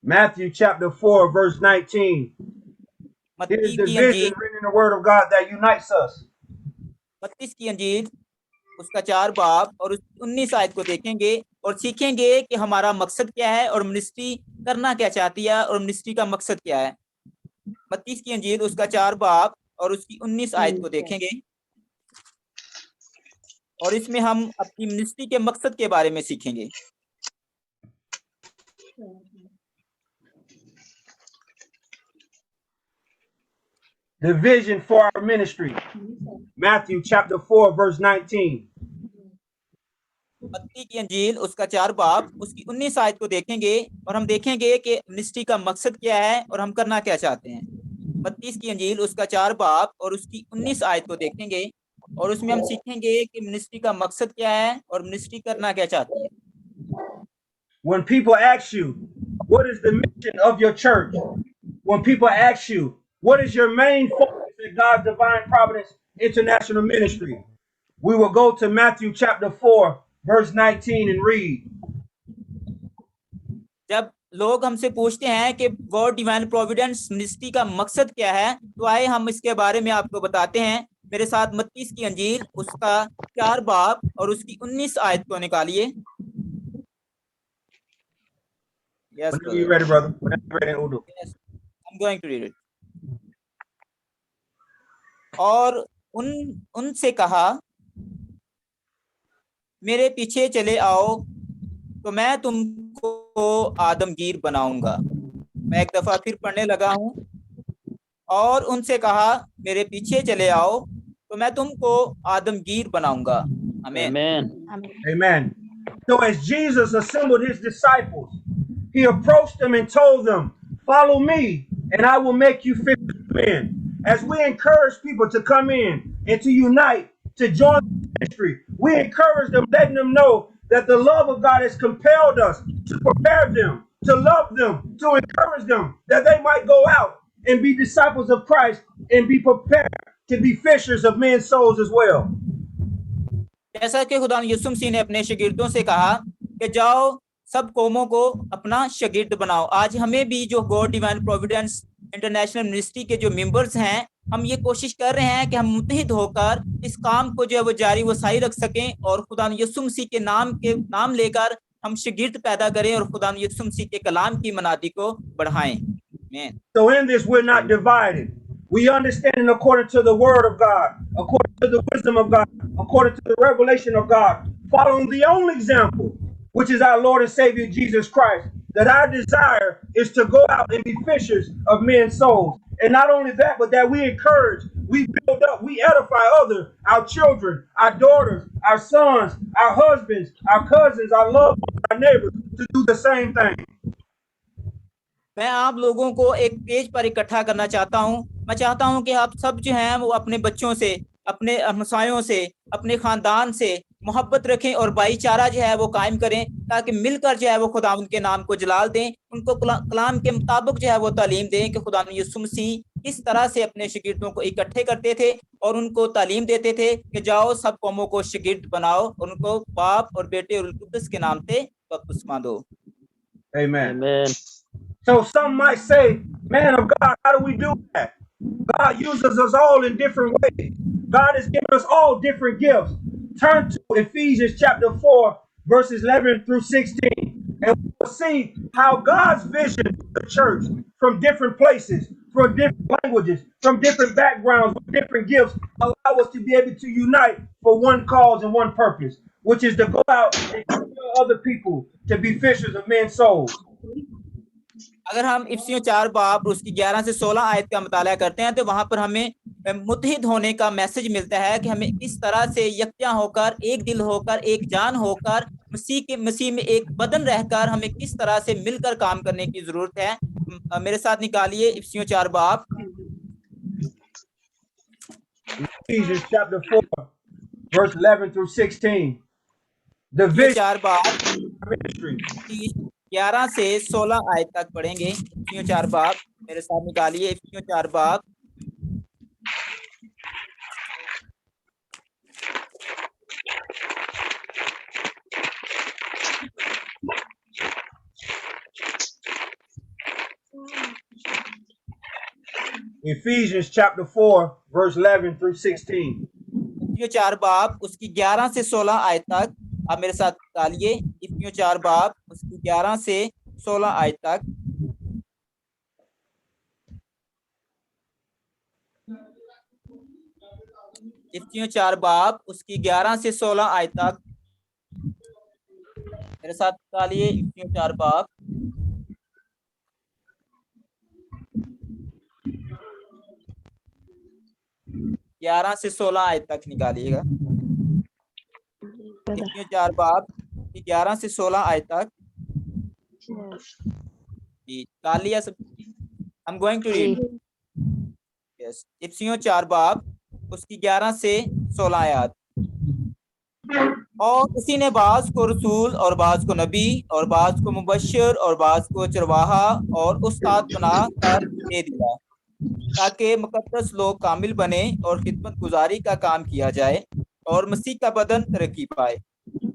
Matthew chapter 4, verse 19. It is मत्ती the की vision अंजील written in the word of God that unites us. 32 की अंजील उसका 4 बाब और 19 आयत को देखेंगे और सीखेंगे कि हमारा मकसद क्या है और मिनिस्ट्री करना क्या चाहती है और मिनिस्ट्री का मकसद क्या है। 32 की अंजील उसका 4 बाब और उसकी 19 आयत को देखेंगे और इसमें हम अपनी मिनिस्ट्री के मकसद के बारे में सीखेंगे। The vision for our ministry. Matthew chapter 4, verse 19. मत्ती की अंजील उसका 4 बाब उसकी 19 आयत को देखेंगे और हम देखेंगे कि मिनिस्ट्री का मकसद क्या है और हम करना क्या चाहते हैं। 32 की अंजील उसका 4 बाब और उसकी 19 आयत को देखेंगे और उसमें हम सीखेंगे कि मिनिस्ट्री का मकसद क्या है और मिनिस्ट्री करना क्या चाहती है। When people ask you, what is the mission of your church? When people ask you, what is your main focus in God's Divine Providence International Ministry? We will go to Matthew chapter 4, verse 19 and read. जब लोग हमसे पूछते हैं कि God divine Providence ministry का मकसद क्या है, तो आए हम इसके बारे में आपको बताते हैं। मेरे साथ मत्ती की अंजील उसका 4 बाब और उसकी 19 आयत को निकालिए। Yes, Whenever you're ready, brother. Whenever you're ready, Udo. Yes, I'm going to read it. और उनसे कहा, मेरे पीछे चले आओ तो मैं तुमको आदमगीर बनाऊंगा। मैं एक दफा फिर पढ़ने लगा हूं। और उनसे कहा, मेरे पीछे चले आओ तो मैं तुमको आदमगीर बनाऊंगा। आमीन। Amen. So as Jesus assembled his disciples, he approached them and told them, follow me and I will make you fishers of men. As we encourage people to come in and to unite, to join the ministry, we encourage them, letting them know that the love of God has compelled us to prepare them, to love them, to encourage them, that they might go out and be disciples of Christ and be prepared to be fishers of men's souls as well. जैसा कि खुदा यीशु मसीह ने अपने शागिर्दों से कहा कि जाओ सब कौमों को अपना शागिर्द बनाओ। आज हमें भी जो God divine Providence international ministry के जो मेंबर्स हैं, हम ये कोशिश कर रहे हैं कि हम मुत्तहिद होकर इस काम को जो है वो जारी व साई रख सकें और खुदा यीशु मसीह के नाम लेकर हम शागिर्द पैदा करें और खुदा यीशु मसीह के कलाम की मनादी को बढ़ाएं। आमीन। So in this we're not divided. We understand according to the word of God, according to the wisdom of God, according to the revelation of God, following the only example, which is our Lord and Savior Jesus Christ, that our desire is to go out and be fishers of men's souls. And not only that, but that we encourage, we build up, we edify our children, our daughters, our sons, our husbands, our cousins, our loved ones, our neighbors, to do the same thing. मैं आप लोगों को एक page पर इकट्ठा करना चाहता हूं। मैं चाहता हूं कि आप सब जो हैं वो अपने बच्चों से, अपने हमसायों से, अपने खानदान से मोहब्बत रखें और भाईचारा जो है वो कायम करें, ताकि मिलकर जो है वो खुदा उनके नाम को जलाल दें, उनको कलाम के मुताबिक जो है वो तालीम दें कि खुदा यीशु मसीह किस तरह से अपने शागिर्दों को इकट्ठे करते थे और उनको तालीम देते थे कि जाओ सब कौमों को शागिर्द बनाओ, उनको बाप और बेटे और कुद्दुस के नाम से बपतिस्मा दो। Amen. So some might say, man of God, how do we do that? God uses us all in different ways. God has given us all different gifts. Turn to Ephesians chapter 4, verses 11 through 16. And we'll see how God's vision of the church from different places, from different languages, from different backgrounds, with different gifts, allow us to be able to unite for one cause and one purpose, which is to go out and tell other people to be fishers of men's souls. अगर हम इफ्सियों 4 बाब उसकी 11 से 16 आयत का मुताला करते हैं तो वहां पर हमें मुत्तहिद होने का मैसेज मिलता है कि हमें किस तरह से यकजा होकर, एक दिल होकर, एक जान होकर, मसीह में एक बदन रहकर हमें किस तरह से मिलकर काम करने की जरूरत है। मेरे साथ निकालिए इफ्सियों 4 बाब। Ephesians chapter 4, verse 11 through 16. The vision 4 बाब ministry. 11 से 16 आयत तक पढ़ेंगे। इफिसियों 4 बाब मेरे साथ निकालिए। इफिसियों 4 बाब Ephesians chapter 4, verse 11 through 16. इफिसियों 4 बाब उसकी 11 से 16 आयत तक आप मेरे साथ निकालिए। इफिसियों 4 बाब उसकी 11 से 16 आयत तक। इफिसियों 4 बाब उसकी 11 से 16 आयत तक मेरे साथ निकालिए। इफिसियों 4 बाब ग्यारह से 16 आयत तक निकालिएगा। इफिसियों 4 बाब की 11 से 16 आयत तक निकाल लिया सब। I am going to read. Yes, इफिसियों 4 बाब उसकी 11 से 16 आयत। और उसी ने बाज को रसूल और बाज को नबी और बाज को मुबश्शिर और बाज को चरवाहा और उस्ताद बना कर दे दिया, ताकि मुकद्दस लोग कामिल बने और खिदमत गुजारी का काम किया जाए और मसीह का बदन तरक्की पाए,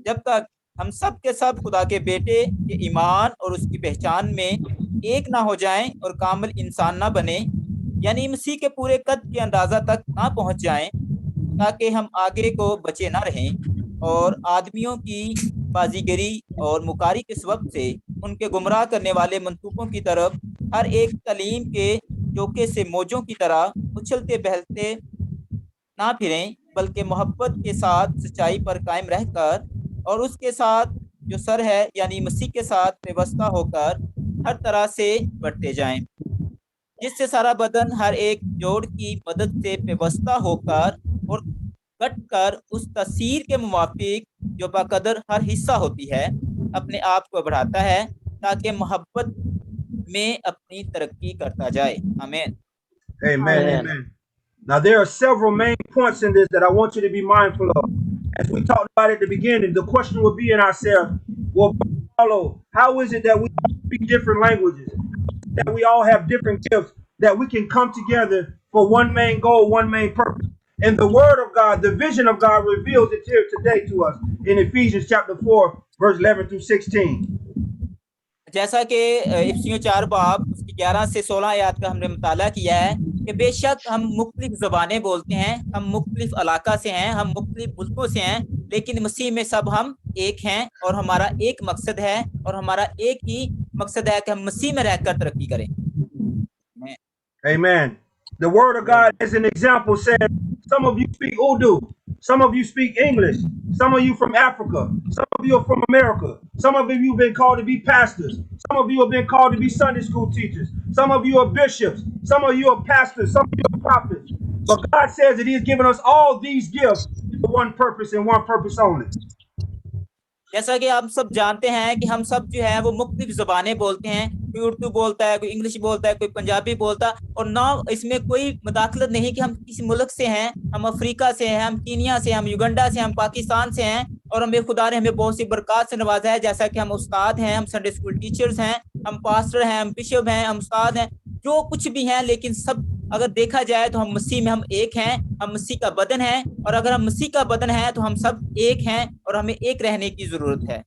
जब तक हम सब के सब खुदा के बेटे के ईमान और उसकी पहचान में एक ना हो जाएं और कामिल इंसान ना बने, यानी मसीह के पूरे कद के अंदाजा तक ना पहुंच जाएं, ताकि हम आगे को बचे ना रहें और आदमियों की बाजीगरी और मुकारी के सबब से उनके गुमराह करने वाले मंसूबों की तरफ हर एक तालीम के जोके से मौजों की तरह उछलते बहलते ना फिरें, बल्कि मोहब्बत के साथ सच्चाई पर कायम रहकर और उसके साथ जो सर है यानी मसीह के साथ व्यवस्था होकर हर तरह से बढ़ते जाएं, जिससे सारा बदन हर एक जोड़ की मदद से व्यवस्था होकर और कट कर उस तस्वीर के मुवाफिक जो बाकदर हर हिस्सा होती है अपने आप को बढ़ाता है, ताकि मोहब्बत में अपनी तरक्की करता जाए। आमीन। Amen. Amen. Now, there are several main points in this that I want you to be mindful of. As we talked about at the beginning, the question would be in ourselves, well, Paulo, how is it that we all speak different languages, that we all have different gifts, that we can come together for one main goal, one main purpose? And the word of God, the vision of God reveals it here today to us in Ephesians chapter 4, verse 11 through 16. जैसा कि इफिसियों 4 बाब उसकी 11 से 16 आयत का हमने मुताला किया है कि बेशक हम मुख्तलिफ ज़बानें बोलते हैं, हम मुख्तलिफ इलाका से हैं, हम मुख्तलिफ मुल्कों से हैं, लेकिन मसीह में सब हम एक हैं और हमारा एक मकसद है और हमारा एक ही मकसद है कि हम मसीह में रहकर तरक्की करें। Amen. The word of God, as an example, says some of you speak Urdu, some of you speak English, some of you from Africa, some of you are from America, some of you have been called to be pastors, some of you have been called to be Sunday school teachers, some of you are bishops, some of you are pastors, some of you are prophets. But God says that He has given us all these gifts for one purpose and one purpose only. जैसा कि आप सब जानते हैं कि हम सब जो है वो मुख्तलिफ ज़बानें बोलते हैं, कोई उर्दू बोलता है, कोई इंग्लिश बोलता है, कोई पंजाबी बोलता है, और ना इसमें कोई मुदाखलत नहीं कि हम किसी मुल्क से हैं, हम अफ्रीका से हैं, हम कीनिया से, हम युगांडा से, हम पाकिस्तान से हैं, और हमें खुदा ने हमें बहुत सी बरकत से नवाजा है, जैसा कि हम उस्ताद हैं, हम संडे स्कूल टीचर्स हैं, हम पास्टर हैं, हम बिशप हैं, हम उस्ताद हैं, जो कुछ भी हैं, लेकिन सब अगर देखा जाए तो हम मसीह में हम एक हैं, हम मसीह का बदन है, और अगर हम मसीह का बदन है तो हम सब एक हैं और हमें एक रहने की जरूरत है।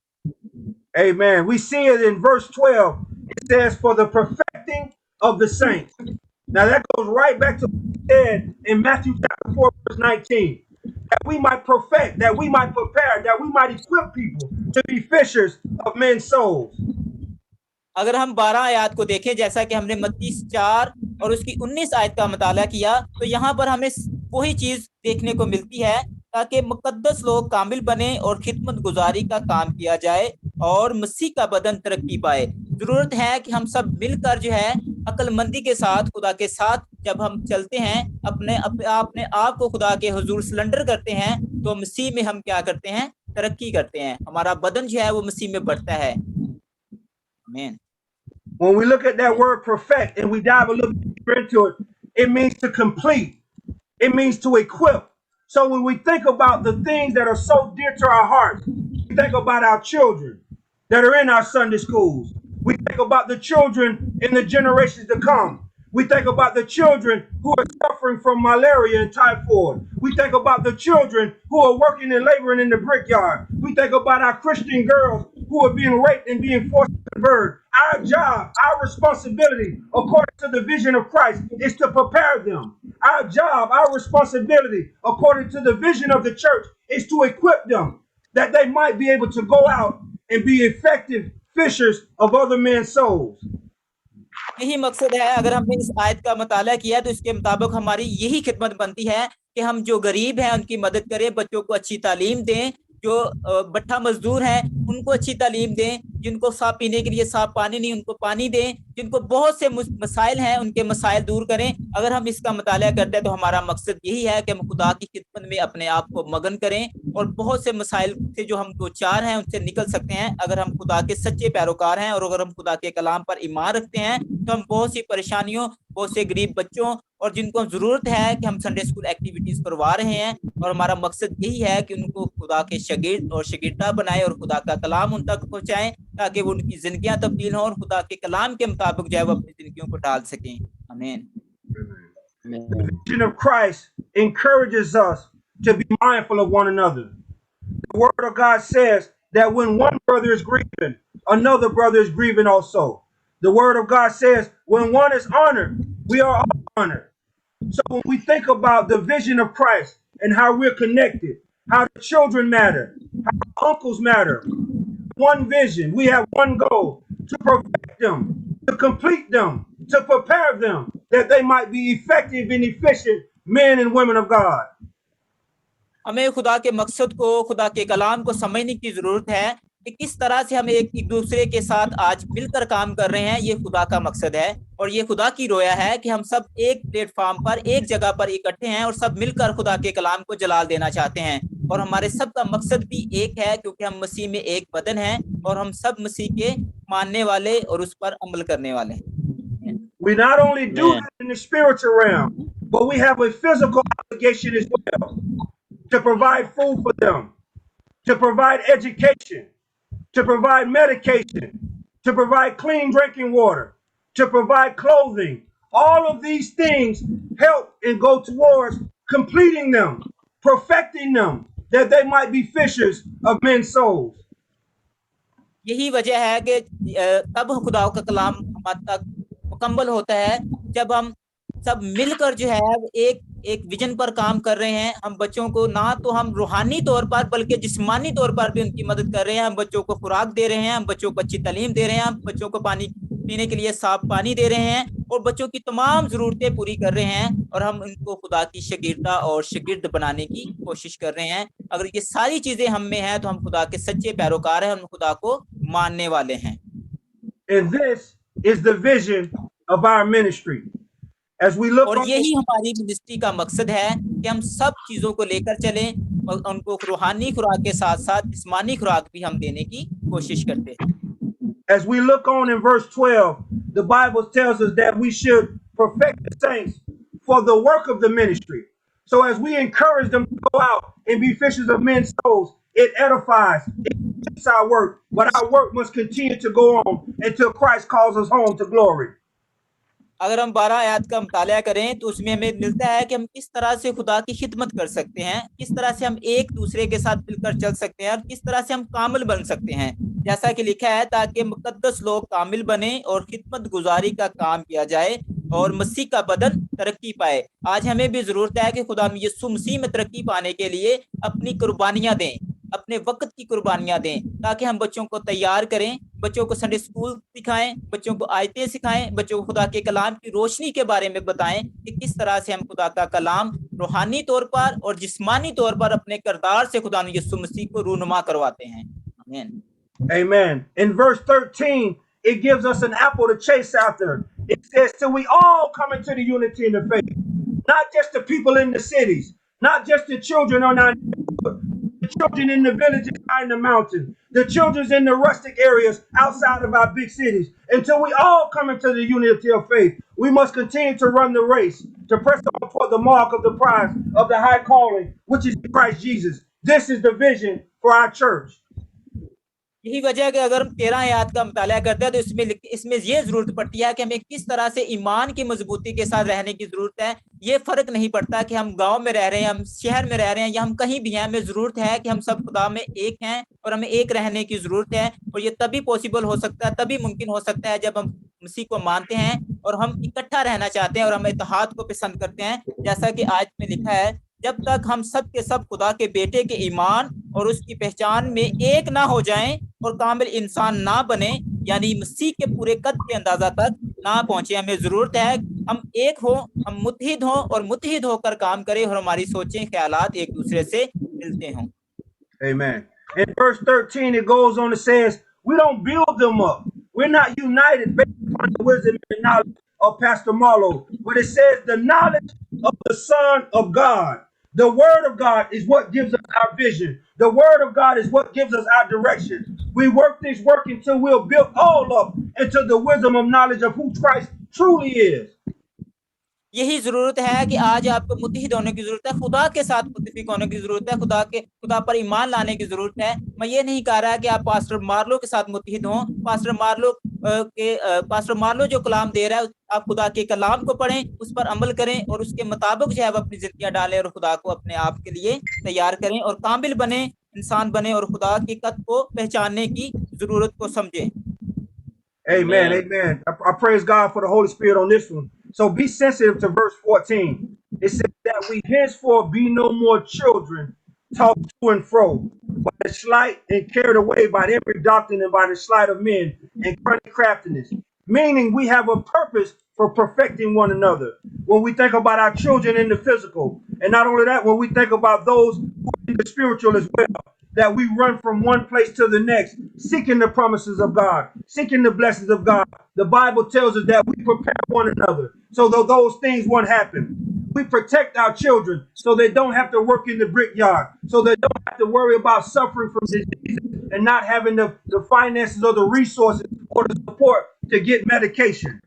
Amen. We see it in verse 12. It says, for the perfecting of the saints. Now that goes right back to what it said in Matthew chapter 4, verse 19. That we might perfect, that we might prepare, that we might equip people to be fishers of men's souls. अगर हम 12 आयत को देखें, जैसा कि हमने मत्ती 4 और उसकी 19 आयत का मुताला किया, तो यहाँ पर हमें वही चीज देखने को मिलती है, ताकि मुकद्दस लोग कामिल बने और खिदमत गुजारी का काम किया जाए और मसीह का बदन तरक्की पाए। जरूरत है कि हम सब मिलकर जो है अक्लमंदी के साथ खुदा के साथ जब हम चलते हैं, अपने आप को खुदा के हुजूर सरेंडर करते हैं, तो मसीह में हम क्या करते हैं, तरक्की करते हैं, हमारा बदन जो है वो मसीह में बढ़ता है। आमीन। When we look at that word perfect and we dive a little deeper into it, it means to complete. It means to equip. So when we think about the things that are so dear to our hearts, we think about our children, that are in our Sunday schools. We think about the children in the generations to come. We think about the children who are suffering from malaria and typhoid. We think about the children who are working and laboring in the brickyard. We think about our Christian girls who are being raped and being forced to convert. Our job, our responsibility, according to the vision of Christ, is to prepare them. Our job, our responsibility, according to the vision of the church, is to equip them that they might be able to go out and be effective fishers of other men's souls. यही मकसद है। अगर हमने इस आयत का मुताला किया तो इसके मुताबिक हमारी यही खिदमत बनती है कि हम जो गरीब हैं उनकी मदद करें, बच्चों को अच्छी तालीम दें, जो बट्ठा मजदूर हैं उनको अच्छी तालीम दें, जिनको साफ पीने के लिए साफ पानी नहीं उनको पानी दें, जिनको बहुत से मसाइल हैं उनके मसाइल दूर करें। अगर हम इसका मुताला करते हैं तो हमारा मकसद यही है कि हम खुदा की खिदमत में अपने आप को मगन करें और बहुत से मसाइल से जो हम दो चार हैं उनसे निकल सकते हैं। अगर हम खुदा के सच्चे पैरोकार हैं और अगर हम खुदा के कलाम पर ईमान रखते हैं तो हम बहुत सी परेशानियों, बहुत से गरीब बच्चों और जिनको जरूरत है कि हम संडे स्कूल एक्टिविटीज करवा रहे हैं और हमारा मकसद यही है कि उनको खुदा के शागिर्द और शागिर्दा बनाए और खुदा का कलाम उन तक पहुंचाएं ताकि वो उनकी जिंदगियां तब्दील हों और खुदा के कलाम के मुताबिक जो है वो अपनी जिंदगियों को ढाल सकें। आमीन। The vision of Christ encourages us to be mindful of one another. The word of God says that when one brother is grieving, another brother is grieving also. The word of God says when one is honored, we are all honored. So when we think about the vision of Christ and how we're connected, how the children matter, how the uncles matter, one vision, we have one goal, to perfect them, to complete them, to prepare them, that they might be effective and efficient men and women of God. हमें खुदा के मकसद को, खुदा के कलाम को समझने की जरूरत है कि किस तरह से हम एक दूसरे के साथ आज मिलकर काम कर रहे हैं। ये खुदा का मकसद है और ये खुदा की रोया है कि हम सब एक प्लेटफॉर्म पर, एक जगह पर इकट्ठे हैं और सब मिलकर खुदा के कलाम को जलाल देना चाहते हैं। और हमारे सब का मकसद भी एक है क्योंकि हम मसीह में एक बदन हैं और हम सब मसीह के मानने वाले और उस पर अमल करने वाले हैं। We not only do that in the spiritual realm, but we have a physical obligation as well to provide food for them, to provide education, to provide medication, to provide clean drinking water, to provide clothing. All of these things help and go towards completing them, perfecting them, that they might be fishers of men's souls. यही वजह है कि तब खुदा का कलाम हमारे तक मुकम्मल होता है जब हम सब मिलकर जो है एक विजन पर काम कर रहे हैं। हम बच्चों को ना तो हम रूहानी तौर पर बल्कि जिस्मानी तौर पर भी उनकी मदद कर रहे हैं। हम बच्चों को खुराक दे रहे हैं, हम बच्चों को अच्छी तालीम दे रहे हैं, हम बच्चों को पानी पीने के लिए साफ पानी दे रहे हैं और बच्चों की तमाम जरूरतें पूरी कर रहे हैं और हम इनको खुदा की शागिर्दा और शागिर्द बनाने की कोशिश कर रहे हैं। अगर ये सारी चीजें हम में हैं तो हम खुदा के सच्चे पैरोकार हैं, हम खुदा को मानने वाले हैं। And this is the vision of our ministry. As we look और on यही हमारी मिनिस्ट्री का मकसद है कि हम सब चीजों को लेकर चलें और उनको रूहानी खुराक के साथ साथ जिस्मानी खुराक भी हम देने की कोशिश करते हैं। As we look on in verse 12, the Bible tells us that we should perfect the saints for the work of the ministry. So as we encourage them to go out and be fishers of men's souls, it edifies, it completes our work, but our work must continue to go on until Christ calls us home to glory. अगर हम 12 आयत का मुताला करें तो उसमें हमें मिलता है कि हम किस तरह से खुदा की खिदमत कर सकते हैं, किस तरह से हम एक दूसरे के साथ मिलकर चल सकते हैं और किस तरह से हम कामिल बन सकते हैं। जैसा कि लिखा है, ताकि मुकद्दस लोग कामिल बने और खिदमत गुजारी का काम किया जाए और मसीह का बदन तरक्की पाए। आज हमें भी जरूरत है कि खुदा यीशु मसीह में तरक्की पाने के लिए अपनी कुर्बानियां दें, अपने वक्त की कुर्बानियां दें, ताकि हम बच्चों को तैयार करें, बच्चों को संडे स्कूल सिखाएं, बच्चों को आयतें सिखाएं, बच्चों को खुदा के कलाम की रोशनी के बारे में बताएं कि किस तरह से हम खुदा का कलाम रूहानी तौर पर और जिस्मानी तौर पर अपने किरदार से खुदा यीशु मसीह को रूनुमा करवाते हैं। आमीन। Amen. In verse 13, it gives us an apple to chase after. It says, till we all come into the unity in the faith. Not just the people in the cities, not just the children on our neighborhood, the children in the villages in the mountains, the children in the rustic areas outside of our big cities. Until we all come into the unity of faith, we must continue to run the race, to press on toward the mark of the prize of the high calling, which is Christ Jesus. This is the vision for our church. यही वजह है कि अगर हम 13 आयत का मुताला करते हैं तो इसमें ये जरूरत पड़ती है कि हमें किस तरह से ईमान की मजबूती के साथ रहने की जरूरत है। ये फर्क नहीं पड़ता कि हम गांव में रह रहे हैं, हम शहर में रह रहे हैं या हम कहीं भी हैं, हमें जरूरत है कि हम सब खुदा में एक हैं और हमें एक रहने की जरूरत है। और ये तभी पॉसिबल हो सकता है, तभी मुमकिन हो सकता है जब हम मसीह को मानते हैं और हम इकट्ठा रहना चाहते हैं और हम इत्तेहाद को पसंद करते हैं। जैसा कि आज में लिखा है, जब तक हम सब के सब खुदा के बेटे के ईमान और उसकी पहचान में एक ना हो जाएं और कामिल इंसान ना बने, यानी मसीह के पूरे कद के अंदाजा तक ना पहुंचे, हमें जरूरत है हम एक हो, हम मुत्तहिद हो और मुत्तहिद होकर काम करें और हमारी सोचें ख्यालात एक दूसरे से मिलते हों। Amen. In verse 13, it goes on and says, we don't build them up. We're not united based upon the wisdom and knowledge of Pastor Marlowe. But it says the knowledge of the Son of God. The word of God is what gives us our vision. The word of God is what gives us our direction. We work this work until we're built all up into the wisdom of knowledge of who Christ truly is. यही जरूरत है कि आज आपको मुत्तहिद होने की जरूरत है, खुदा के साथ मुत्तफिक होने की जरूरत है, खुदा पर ईमान लाने की जरूरत है। मैं ये नहीं कह रहा कि आप पास्टर मार्लो के साथ मुत्तहिद हों। पास्टर मार्लो जो कलाम दे रहा है, आप खुदा के कलाम को पढ़ें, उस पर अमल करें और उसके मुताबिक जो है वो अपनी जिंदगियां डालें और खुदा को अपने आप के लिए तैयार करें और काबिल बने, इंसान बने और खुदा की कद को पहचानने की जरूरत को समझें। Amen. Amen. I praise God for the Holy Spirit on this one. So be sensitive to verse 14. It says that we henceforth be no more children, tossed to and fro, by the sleight and carried away by every doctrine and by the sleight of men and cunning craftiness. Meaning we have a purpose for perfecting one another. When we think about our children in the physical, and not only that, when we think about those who are in the spiritual as well, that we run from one place to the next, seeking the promises of God, seeking the blessings of God. The Bible tells us that we prepare one another so that those things won't happen. We protect our children so they don't have to work in the brickyard, so they don't have to worry about suffering from disease and not having the finances or the resources or the support to get medication.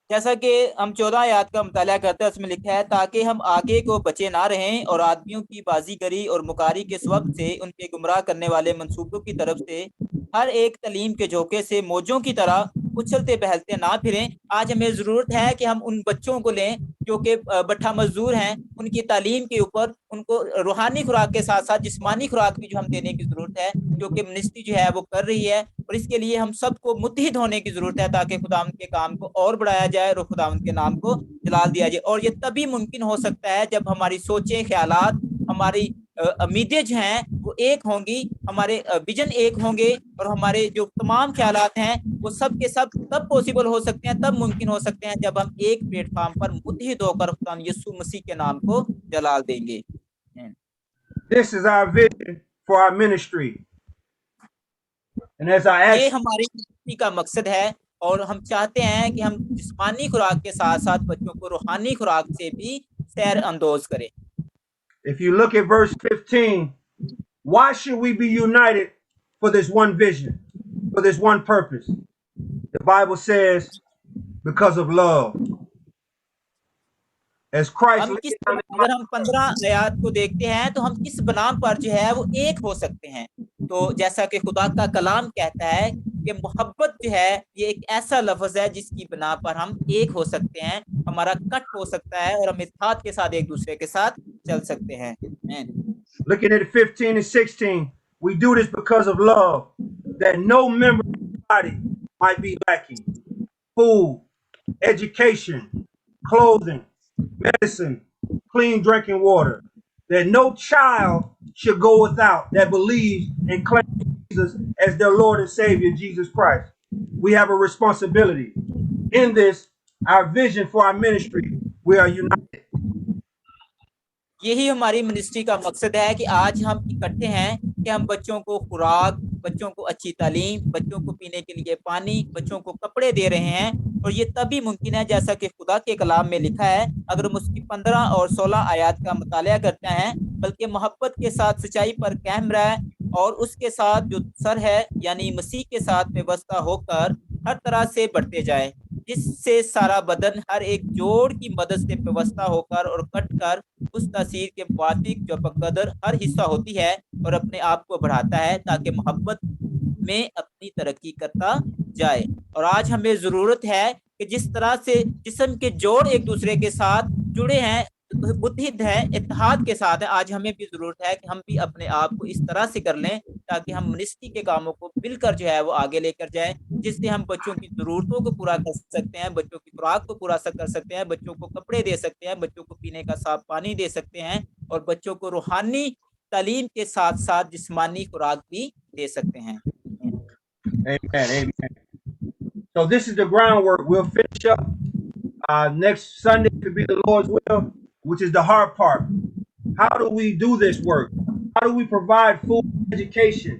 जैसा कि हम 14 आयत का मुताला करते हैं, उसमें लिखा है, ताकि हम आगे को बचे ना रहें और आदमियों की बाजीगरी और मुकारी के सबब से उनके गुमराह करने वाले मंसूबों की तरफ से हर एक तलीम के झोंके से मौजों की तरह उछलते बहलते ना फिरें। आज हमें जरूरत है कि हम उन बच्चों को लें जो कि बट्ठा मजदूर हैं, उनकी तालीम के ऊपर उनको रूहानी खुराक के साथ साथ जिस्मानी खुराक भी जो हम देने की जरूरत है, जो कि मिनिस्ट्री जो है वो कर रही है। और इसके लिए हम सबको मुत्तहिद होने की जरूरत है ताकि खुदावंद के काम को और बढ़ाया जाए और खुदावंद के नाम को जलाल दिया जाए। और ये तभी मुमकिन हो सकता है जब हमारी सोचें, ख्यालात, हमारी उम्मीदें जो हैं वो एक होंगी, हमारे विजन एक होंगे और हमारे जो तमाम ख्यालात हैं वो सब के सब तब पॉसिबल हो सकते हैं, तब मुमकिन हो सकते हैं जब हम एक प्लेटफॉर्म पर मुत्तहिद होकर खुदा यीशु मसीह के नाम को जलाल देंगे। This is our vision for our ministry. And as I ask, ये हमारी मिनिस्ट्री का मकसद है और हम चाहते हैं कि हम जिस्मानी खुराक के साथ साथ बच्चों को रूहानी खुराक से भी सैर अंदोज करें। if you look at verse 15, why should we be united for this one vision, for this one purpose? The Bible says, because of love. As Christ हम किस अगर हम 15 आयत को देखते हैं तो हम किस बनाम पर जो है वो एक हो सकते हैं। तो जैसा कि खुदा का कलाम कहता है कि मोहब्बत जो है ये एक ऐसा लफ्ज है जिसकी बना पर हम एक हो सकते हैं, हमारा कट हो सकता है और हम इत्तेहाद के साथ एक दूसरे के साथ चल सकते हैं। Looking at 15 and 16, we do this because of love, that no member of the body might be lacking. Food, education, clothing, medicine, clean drinking water. That no child should go without that believes and claims Jesus as their Lord and Savior, Jesus Christ. We have a responsibility. In this, our vision for our ministry, we are united. यही हमारी ministry का मकसद है कि आज हम इकट्ठे हैं कि हम बच्चों को खुराक, बच्चों को अच्छी तालीम, बच्चों को पीने के लिए पानी, बच्चों को कपड़े दे रहे हैं। और ये तभी मुमकिन है जैसा कि खुदा के कलाम में लिखा है। अगर हम उसकी 15 और 16 आयत का मुताला करते हैं, बल्कि मोहब्बत के साथ सच्चाई पर कायम रहे और उसके साथ जो सर है यानी मसीह के साथ व्यवस्था होकर हर तरह से बढ़ते जाए, जिससे सारा बदन हर एक जोड़ की मदद से व्यवस्था होकर और कटकर उस तासीर के मुताबिक जो बकदर हर हिस्सा होती है और अपने आप को बढ़ाता है, ताकि मोहब्बत में अपनी तरक्की करता जाए। और आज हमें जरूरत है कि जिस तरह से जिस्म के जोड़ एक दूसरे के साथ जुड़े हैं, मुत्तहिद है, इत्तेहाद के साथ है, आज हमें भी जरूरत है कि हम भी अपने आप को इस तरह से कर लें ताकि हम मिनिस्ट्री के कामों को मिलकर जो है वो आगे लेकर जाएं, जिससे हम बच्चों की जरूरतों को पूरा कर सकते हैं, बच्चों की खुराक को पूरा कर सकते हैं, बच्चों को कपड़े दे सकते हैं, बच्चों को पीने का साफ पानी दे सकते हैं और बच्चों को रूहानी तालीम के साथ साथ जिस्मानी खुराक भी दे सकते हैं। Amen. Amen. So this is the groundwork. We'll finish up next Sunday, if it be the Lord's will, which is the hard part. How do we do this work? How do we provide food, education,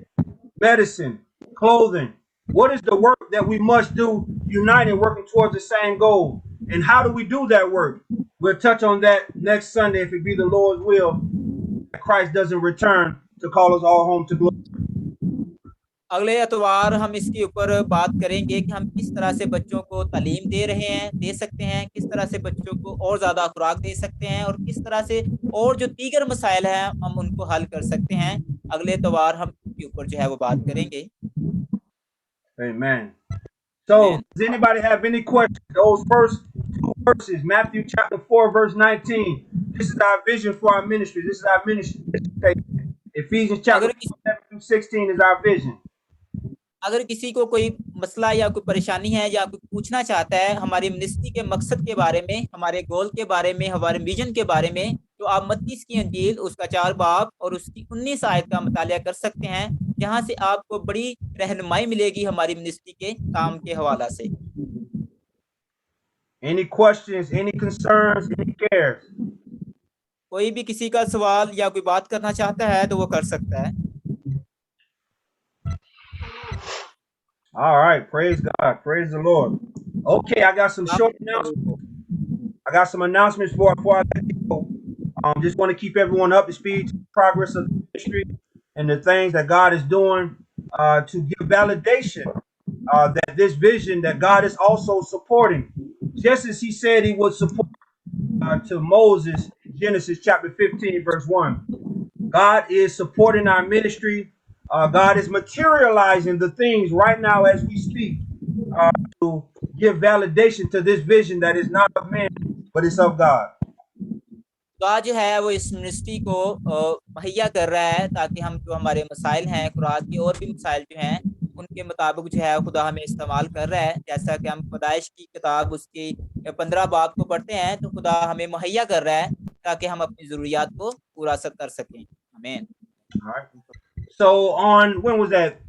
medicine, clothing? What is the work that we must do, united, working towards the same goal? And how do we do that work? We'll touch on that next Sunday, if it be the Lord's will, that Christ doesn't return to call us all home to glory. अगले एतवार हम इसके ऊपर बात करेंगे कि हम किस तरह से बच्चों को तालीम दे रहे हैं, दे सकते हैं, किस तरह से बच्चों को और ज़्यादा खुराक दे सकते हैं और किस तरह से और जो दीगर मसाइल हैं हम उनको हल कर सकते हैं। अगले एतवार हम इसके ऊपर जो है वो बात करेंगे। Amen. So, Amen. does anybody have any questions? Those first two verses, Matthew chapter 4, verse 19. This is our vision for our ministry. This is our ministry. Ephesians chapter 7 through 16 is our vision. अगर किसी को कोई मसला या कोई परेशानी है या कोई पूछना चाहता है हमारी मिनिस्ट्री के मकसद के बारे में, हमारे गोल के बारे में, हमारे विजन के बारे में, तो आप मत्ती की इंजील उसका 4 बाब और उसकी 19 आयत का मुतालिया कर सकते हैं, जहां से आपको बड़ी रहनुमाई मिलेगी हमारी मिनिस्ट्री के काम के हवाला से। Any questions, any concerns, any cares? कोई भी किसी का सवाल या कोई बात करना चाहता है तो वो कर सकता है। All right, praise God, praise the Lord. Okay, I got some short announcements. I got some announcements before I let you go. Just want to keep everyone up to speed to the progress of the ministry and the things that God is doing to give validation that this vision that God is also supporting, just as He said He would support to Moses in Genesis chapter 15, verse 1. God is supporting our ministry. God is materializing the things right now as we speak to give validation to this vision that is not of man, but it's of God. खुदा जो है वो इस ministry को मुहैया कर रहा है ताकि हम जो हमारे मसाइल हैं, खुराक के और भी मसाइल जो हैं उनके मुताबिक जो है खुदा हमें इस्तेमाल कर रहा है। जैसा कि हम पैदाइश की किताब उसकी 15 बाब को पढ़ते हैं तो खुदा हमें मुहैया कर रहा है ताकि हम अपनी ज़रूरियात को पूरा कर सकें। आमीन। All right. So on, when was that?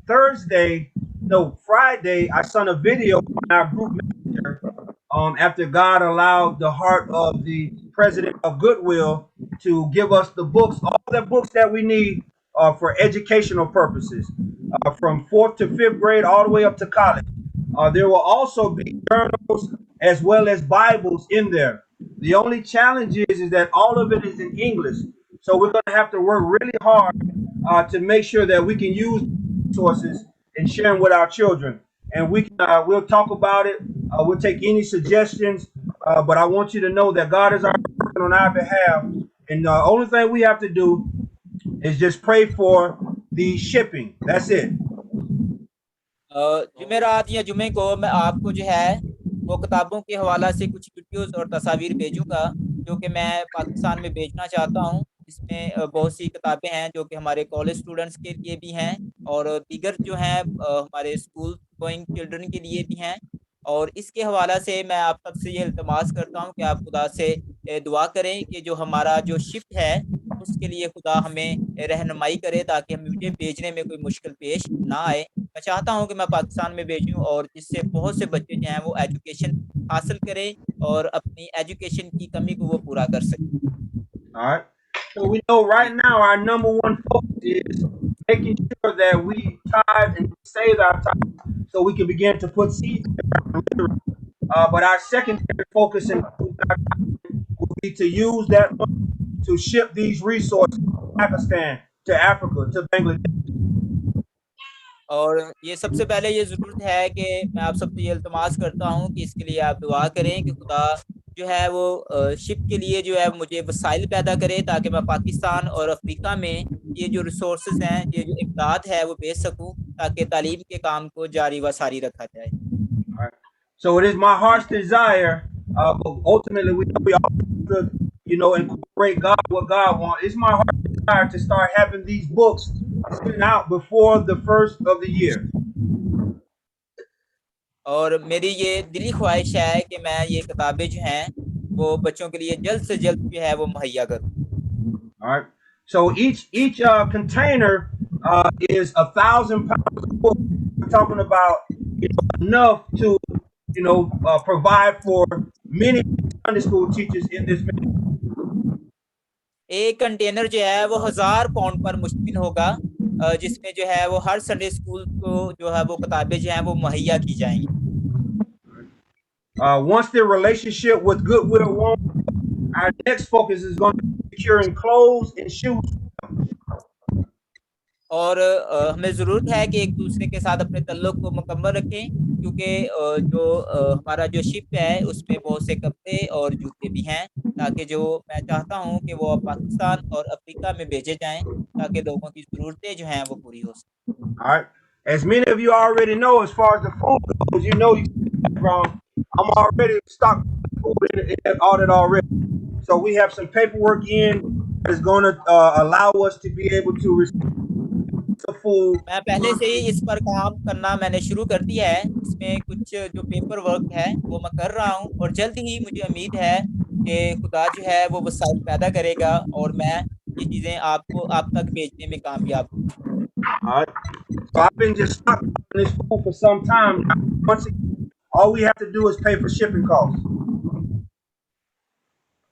Friday, I sent a video on our group messenger after God allowed the heart of the president of Goodwill to give us the books, all the books that we need for educational purposes, from 4th to 5th grade all the way up to college. There will also be journals as well as Bibles in there. The only challenge is that all of it is in English. So we're going to have to work really hard to make sure that we can use resources and share them with our children. And we'll talk about it. We'll take any suggestions. But I want you to know that God is working on our behalf. And the only thing we have to do is just pray for the shipping. That's it. जुमेरात या जुमे को मैं आपको जो है वो किताबों के हवाला से कुछ वीडियोस और तस्वीर भेजूंगा जो कि मैं पाकिस्तान में भेजना चाहता हूं। इसमें बहुत सी किताबें हैं जो कि हमारे कॉलेज स्टूडेंट्स के लिए भी हैं और दीगर जो हैं हमारे स्कूल गोइंग चिल्ड्रन के लिए भी हैं। और इसके हवाला से मैं आप सबसे ये इल्तमास करता हूं कि आप खुदा से दुआ करें कि जो हमारा जो शिफ्ट है उसके लिए खुदा हमें रहनुमाई करे ताकि हमें मुझे भेजने में कोई मुश्किल पेश ना आए। मैं चाहता हूं कि मैं पाकिस्तान में भेजूं और जिससे बहुत से बच्चे जो हैं वो एजुकेशन हासिल करें और अपनी एजुकेशन की कमी को वो पूरा कर सकें। All right. So we know right now our number one focus is making sure that we tithe and save our tithe so we can begin to put seeds in the ground, literally. But our secondary focus will be to use that money to ship these resources to Pakistan, to Africa, to Bangladesh. और ये सबसे पहले ये ज़रूरत है कि मैं आप सबसे ये इल्तमास करता हूँ कि इसके लिए आप दुआ करें कि खुदा जो है वो शिप के लिए जो है मुझे वसाइल पैदा करे ताकि मैं पाकिस्तान और अफ्रीका में ये जो रिसोर्सेज हैं, ये जो इमदाद है वो भेज सकूँ ताकि तालीम के काम को जारी व सारी रखा जाए। So it is my heart's desire, but ultimately we all have to, incorporate what God wants. It's my heart's desire to start having these books sent out before the first of the year. और मेरी ये दिली ख्वाहिश है कि मैं ये किताबें जो हैं वो बच्चों के लिए जल्द से जल्द जो है वो मुहैया करूँ। All right. So each container is 1,000 pounds of book. We're talking about enough to provide for many Sunday school teachers in this ministry. एक कंटेनर जो है वो 1000 पाउंड पर मुश्तमिल होगा, जिसमें जो है वो हर संडे स्कूल को जो है वो किताबें जो हैं वो मुहैया की जाएंगी। Once their relationship with Goodwill won, our next focus is going to be securing clothes and shoes. और हमें ज़रूरत है कि एक दूसरे के साथ अपने तल्लुक को मुकम्मल रखें, क्योंकि जो हमारा जो शिप है उसमें बहुत से कपड़े और जूते भी हैं, ताकि जो मैं चाहता हूं कि वो पाकिस्तान और अफ्रीका में भेजे जाएं ताकि लोगों की ज़रूरतें जो हैं वो पूरी हो सकें। All right. As many of you already know, as far as the food goes, I'm already stocked food in audit already. So we have some paperwork in that is going to allow us to be able to receive the food. मैं पहले से ही इस पर काम करना मैंने शुरू कर दिया है। इसमें कुछ जो पेपर वर्क है वो मैं कर रहा हूँ और जल्द ही मुझे उम्मीद है कि खुदा जो है वो वसाइल पैदा करेगा और मैं ये चीज़ें आप तक भेजने में कामयाब हूँ। All right. So I've been just stocking this food for some time now. Once again, all we have to do is pay for shipping costs.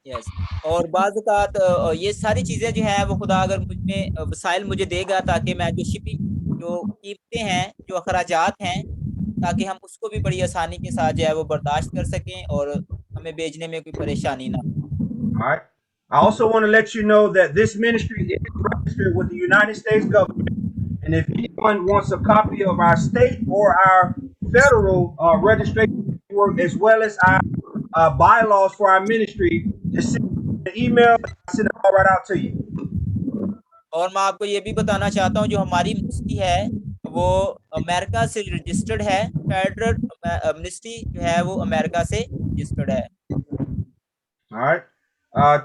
Yes, और बाज़-औक़ात ये सारी चीज़ें जो हैं वो खुदा अगर मुझ में वसाइल मुझे देगा ताकि मैं जो शिपिंग जो कीमतें हैं, जो अखराजात हैं, ताकि हम उसको भी बड़ी आसानी के साथ जो है वो बर्दाश्त कर सकें और हमें भेजने में कोई परेशानी ना हो। All right. I also want to let you know that this ministry is registered with the United States government. And if anyone wants a copy of our state or our federal registration work, as well as our bylaws for our ministry, just send me an email. I'll send it all right out to you. और मैं आपको ये भी बताना चाहता हूँ जो हमारी मिनिस्ट्री है वो अमेरिका से रजिस्टर्ड है। फेडरल मिनिस्ट्री जो है वो अमेरिका से रजिस्टर्ड है। All right.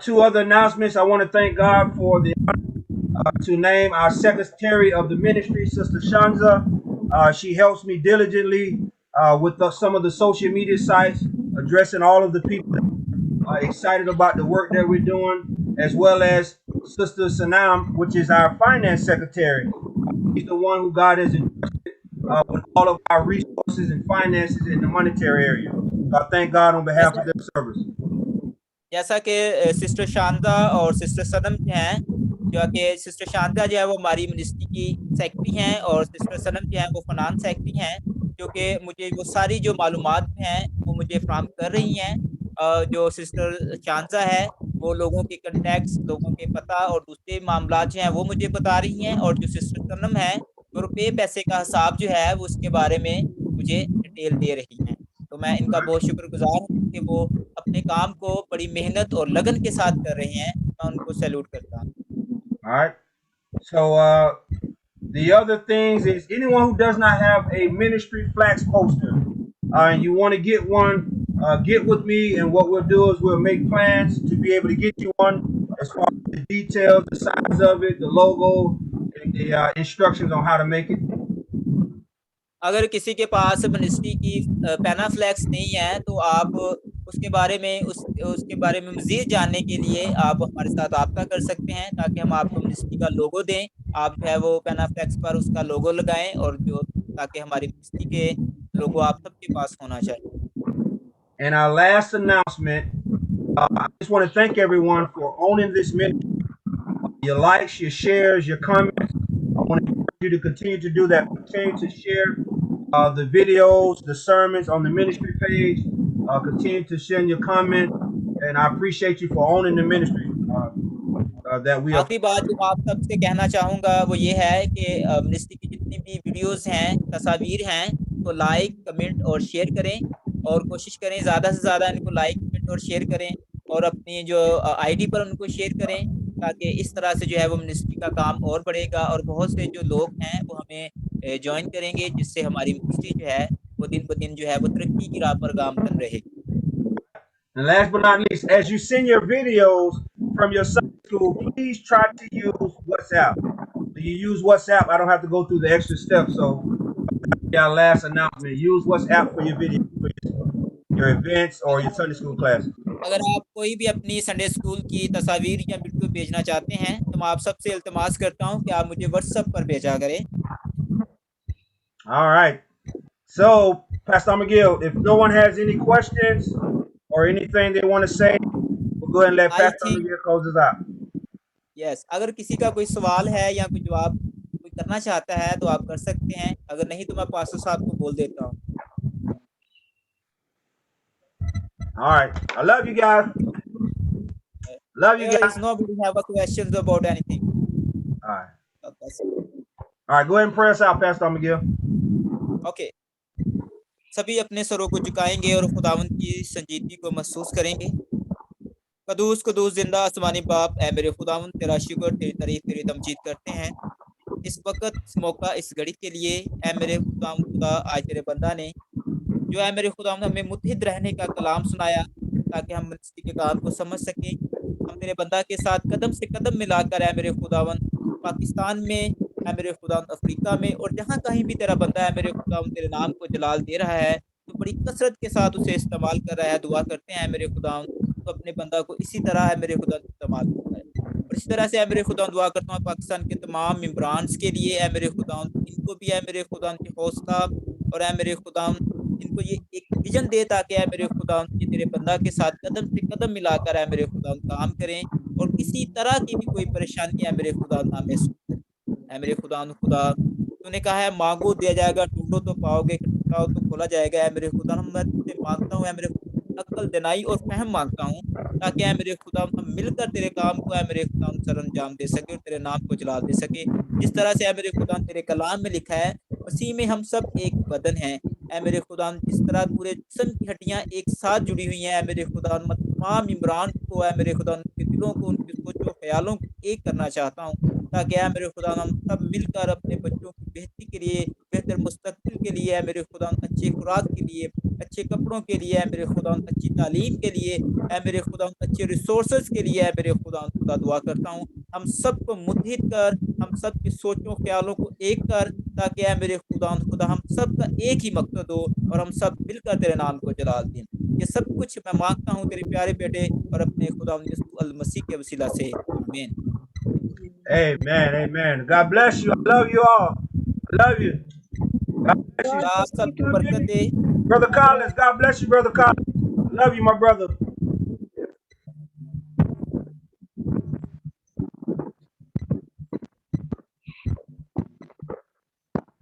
Two other announcements. I want to thank God for the to name our secretary of the ministry, Sister Shanza. She helps me diligently with some of the social media sites, addressing all of the people that are excited about the work that we're doing, as well as Sister Sanam, which is our finance secretary. She's the one who God has entrusted with all of our resources and finances in the monetary area. So I thank God on behalf of their service. जैसा कि sister Shanta और sister सनम जो हैं, जो कि sister Shanta जो है वो हमारी मिनिस्ट्री की सेक्रेटरी हैं और सिस्टर सनम जो है वो फाइनेंस सेक्रेटरी हैं, जो कि मुझे वो सारी जो मालूमात हैं वो मुझे फ्राहम कर रही हैं। जो सिस्टर शांता है वो लोगों के कॉन्टैक्ट्स, लोगों के पता और दूसरे मामलात जो हैं वो मुझे बता रही हैं, और जो सिस्टर सनम है वो रुपये पैसे का हिसाब जो है वो उसके बारे में मुझे डिटेल दे रही हैं। तो मैं इनका बहुत शुक्रगुज़ार हूँ कि वो अपने काम को बड़ी मेहनत और लगन के साथ कर रहे हैं। मैं उनको सैल्यूट करता हूँ। All right. So the other things is anyone who does not have a ministry flax poster and you want to get one, get with me, and what we'll do is we'll make plans to be able to get you one as far as the details, the size of it, the logo, and the instructions on how to make it. अगर किसी के पास ministry की panaflex नहीं है तो आप उसके बारे में मज़ीद जानने के लिए आप हमारे साथ राब्ता कर सकते हैं, ताकि हम आपको मिनिस्ट्री का लोगो दें। आप जो है वो पैनाफ्लेक्स पर उसका लोगो लगाएं और ताकि हमारी मिनिस्ट्री के लोगो आप सबके पास होना चाहिए। And our last announcement, I just want to thank everyone for owning this ministry. Your likes, your shares, your comments. I want to encourage you to continue to do that. Continue to share the videos, the sermons on the ministry page. Continue to send your comments, and I appreciate you for owning the ministry that we are. आखिरी बात जो आप सबसे कहना चाहूँगा वो ये है कि मिनिस्ट्री की जितनी भी वीडियोस हैं, तस्वीर हैं, तो लाइक, कमेंट और शेयर करें, और कोशिश करें ज़्यादा से ज़्यादा इनको लाइक, कमेंट और शेयर करें, और अपनी जो आईडी पर उनको शेयर करें, ताकि इस तरह से जो है वो मिनिस्ट्री का काम और बढ़ेगा और बहुत से जो लोग हैं वो हमें ज्वाइन करेंगे, जिससे हमारी मिनिस्ट्री जो है वो दिन ब दिन जो है वो तरक्की की राह पर गामजन रहेगी। And last but not least, as you send your videos from your Sunday school, please try to use WhatsApp. So you use WhatsApp, I don't have to go through the extra steps. So our last announcement, use WhatsApp for your videos, for your events or your Sunday school classes. अगर आप कोई भी अपनी Sunday school की तस्वीर या video भेजना चाहते हैं तो मैं आप सबसे इल्तिमास करता हूं कि आप मुझे व्हाट्सएप पर भेजा करें। All right. So, Pastor McGill, if no one has any questions or anything they want to say, we'll go ahead and let I Pastor think- McGill close us out. Yes, अगर किसी का कोई सवाल है या कोई जवाब कोई करना चाहता है तो आप कर सकते हैं, अगर नहीं तो मैं पास्टर साहब को बोल देता हूँ। All right. I love you guys. Love you There guys. is nobody have a questions about anything. All right. That's All right. Go ahead and pray us out, Pastor McGill. Okay, सभी अपने सरों को झुकाएंगे और खुदावंद की संजीदगी को महसूस करेंगे। कदूस कदूस जिंदा आसमानी बाप, ऐ मेरे खुदावंद तेरा शुक्र, तेरी तारीफ, तेरी तमजीद करते हैं इस वक्त, इस मौका, इस घड़ी के लिए। ऐ मेरे खुदावंद खुदा, आज तेरे बंदा ने जो है मेरे खुदावंद हमें मुत्तहिद रहने का कलाम सुनाया ताकि हम मिनिस्ट्री के काम को समझ सकें। हम तेरे बंदा के साथ कदम से कदम मिलाकर है मेरे खुदावंद पाकिस्तान में, है मेरे खुदावंद अफ्रीका में, और जहाँ कहीं भी तेरा बंदा है मेरे खुदावंद तेरे नाम को जलाल दे रहा है तो बड़ी कसरत के साथ उसे इस्तेमाल कर रहा है। दुआ करते हैं मेरे खुदावंद तो अपने बंदा को इसी तरह है मेरे खुदावंद इस्तेमाल करता है। और इसी तरह से है मेरे खुदावंद दुआ करता हूँ पाकिस्तान के तमाम मेंबरान्स के लिए, है मेरे खुदावंद इनको भी है मेरे खुदावंद की हौसला और है मेरे खुदावंद इनको ये एक विजन दे ताकि है मेरे खुदावंद ये तेरे बंदा के साथ कदम से कदम मिलाकर है मेरे खुदावंद काम करें और किसी तरह की भी कोई परेशानी है मेरे खुदावंद ना महसूस करें। है मेरे खुदावंद खुदा, तूने कहा है मांगो दिया जाएगा, ढूंढो तो पाओगे, खटखटाओ तो खोला जाएगा। है मेरे खुदावंद मैं तुझसे मांगता हूँ, है मेरे अक्ल, दिनाई और फहम मांगता हूँ ताकि है मेरे खुदावंद हम मिलकर तेरे काम को है मेरे खुदावंद सरअंजाम दे सके और तेरे नाम को जलाल दे सके। जिस तरह से है मेरे खुदावंद तेरे कलाम में लिखा है, मसीह में हम सब एक बदन हैं। ऐ मेरे खुदावंद जिस तरह पूरे जिस्म की हड्डियां एक साथ जुड़ी हुई हैं, मेरे खुदावंद मैं तमाम इमरान को है मेरे खुदावंद के दिलों को, उनकी सोचों ख्यालों को एक करना चाहता हूँ ताकि है मेरे खुदावंद हम सब मिलकर अपने बच्चों की बेहतरी के लिए, बेहतर मुस्तकबिल के लिए, है मेरे खुदावंद अच्छी खुराक के लिए, अच्छे कपड़ों के लिए, है मेरे खुदावंद अच्छी तालीम के लिए, है मेरे खुदावंद अच्छे रिसोर्सेज के लिए, है मेरे खुदावंद खुदा दुआ करता हूँ हम सबको मुत्तहिद कर, हम सब की सोचों ख्यालों को एक कर ताकि है मेरे खुदावंद खुदा हम सब का एक ही मकसद हो और हम सब मिलकर तेरे नाम को जलाल दें। ये सब कुछ मैं मांगता हूँ तेरे प्यारे बेटे और अपने खुदावंद यीशु अल मसीह के वसीला से, आमीन। Amen. Amen. God bless you. I love you all. I love you. God bless you. खुदा आप सबको बरकत दे। Brother Collins, God bless you, Brother Collins. I love you, my brother.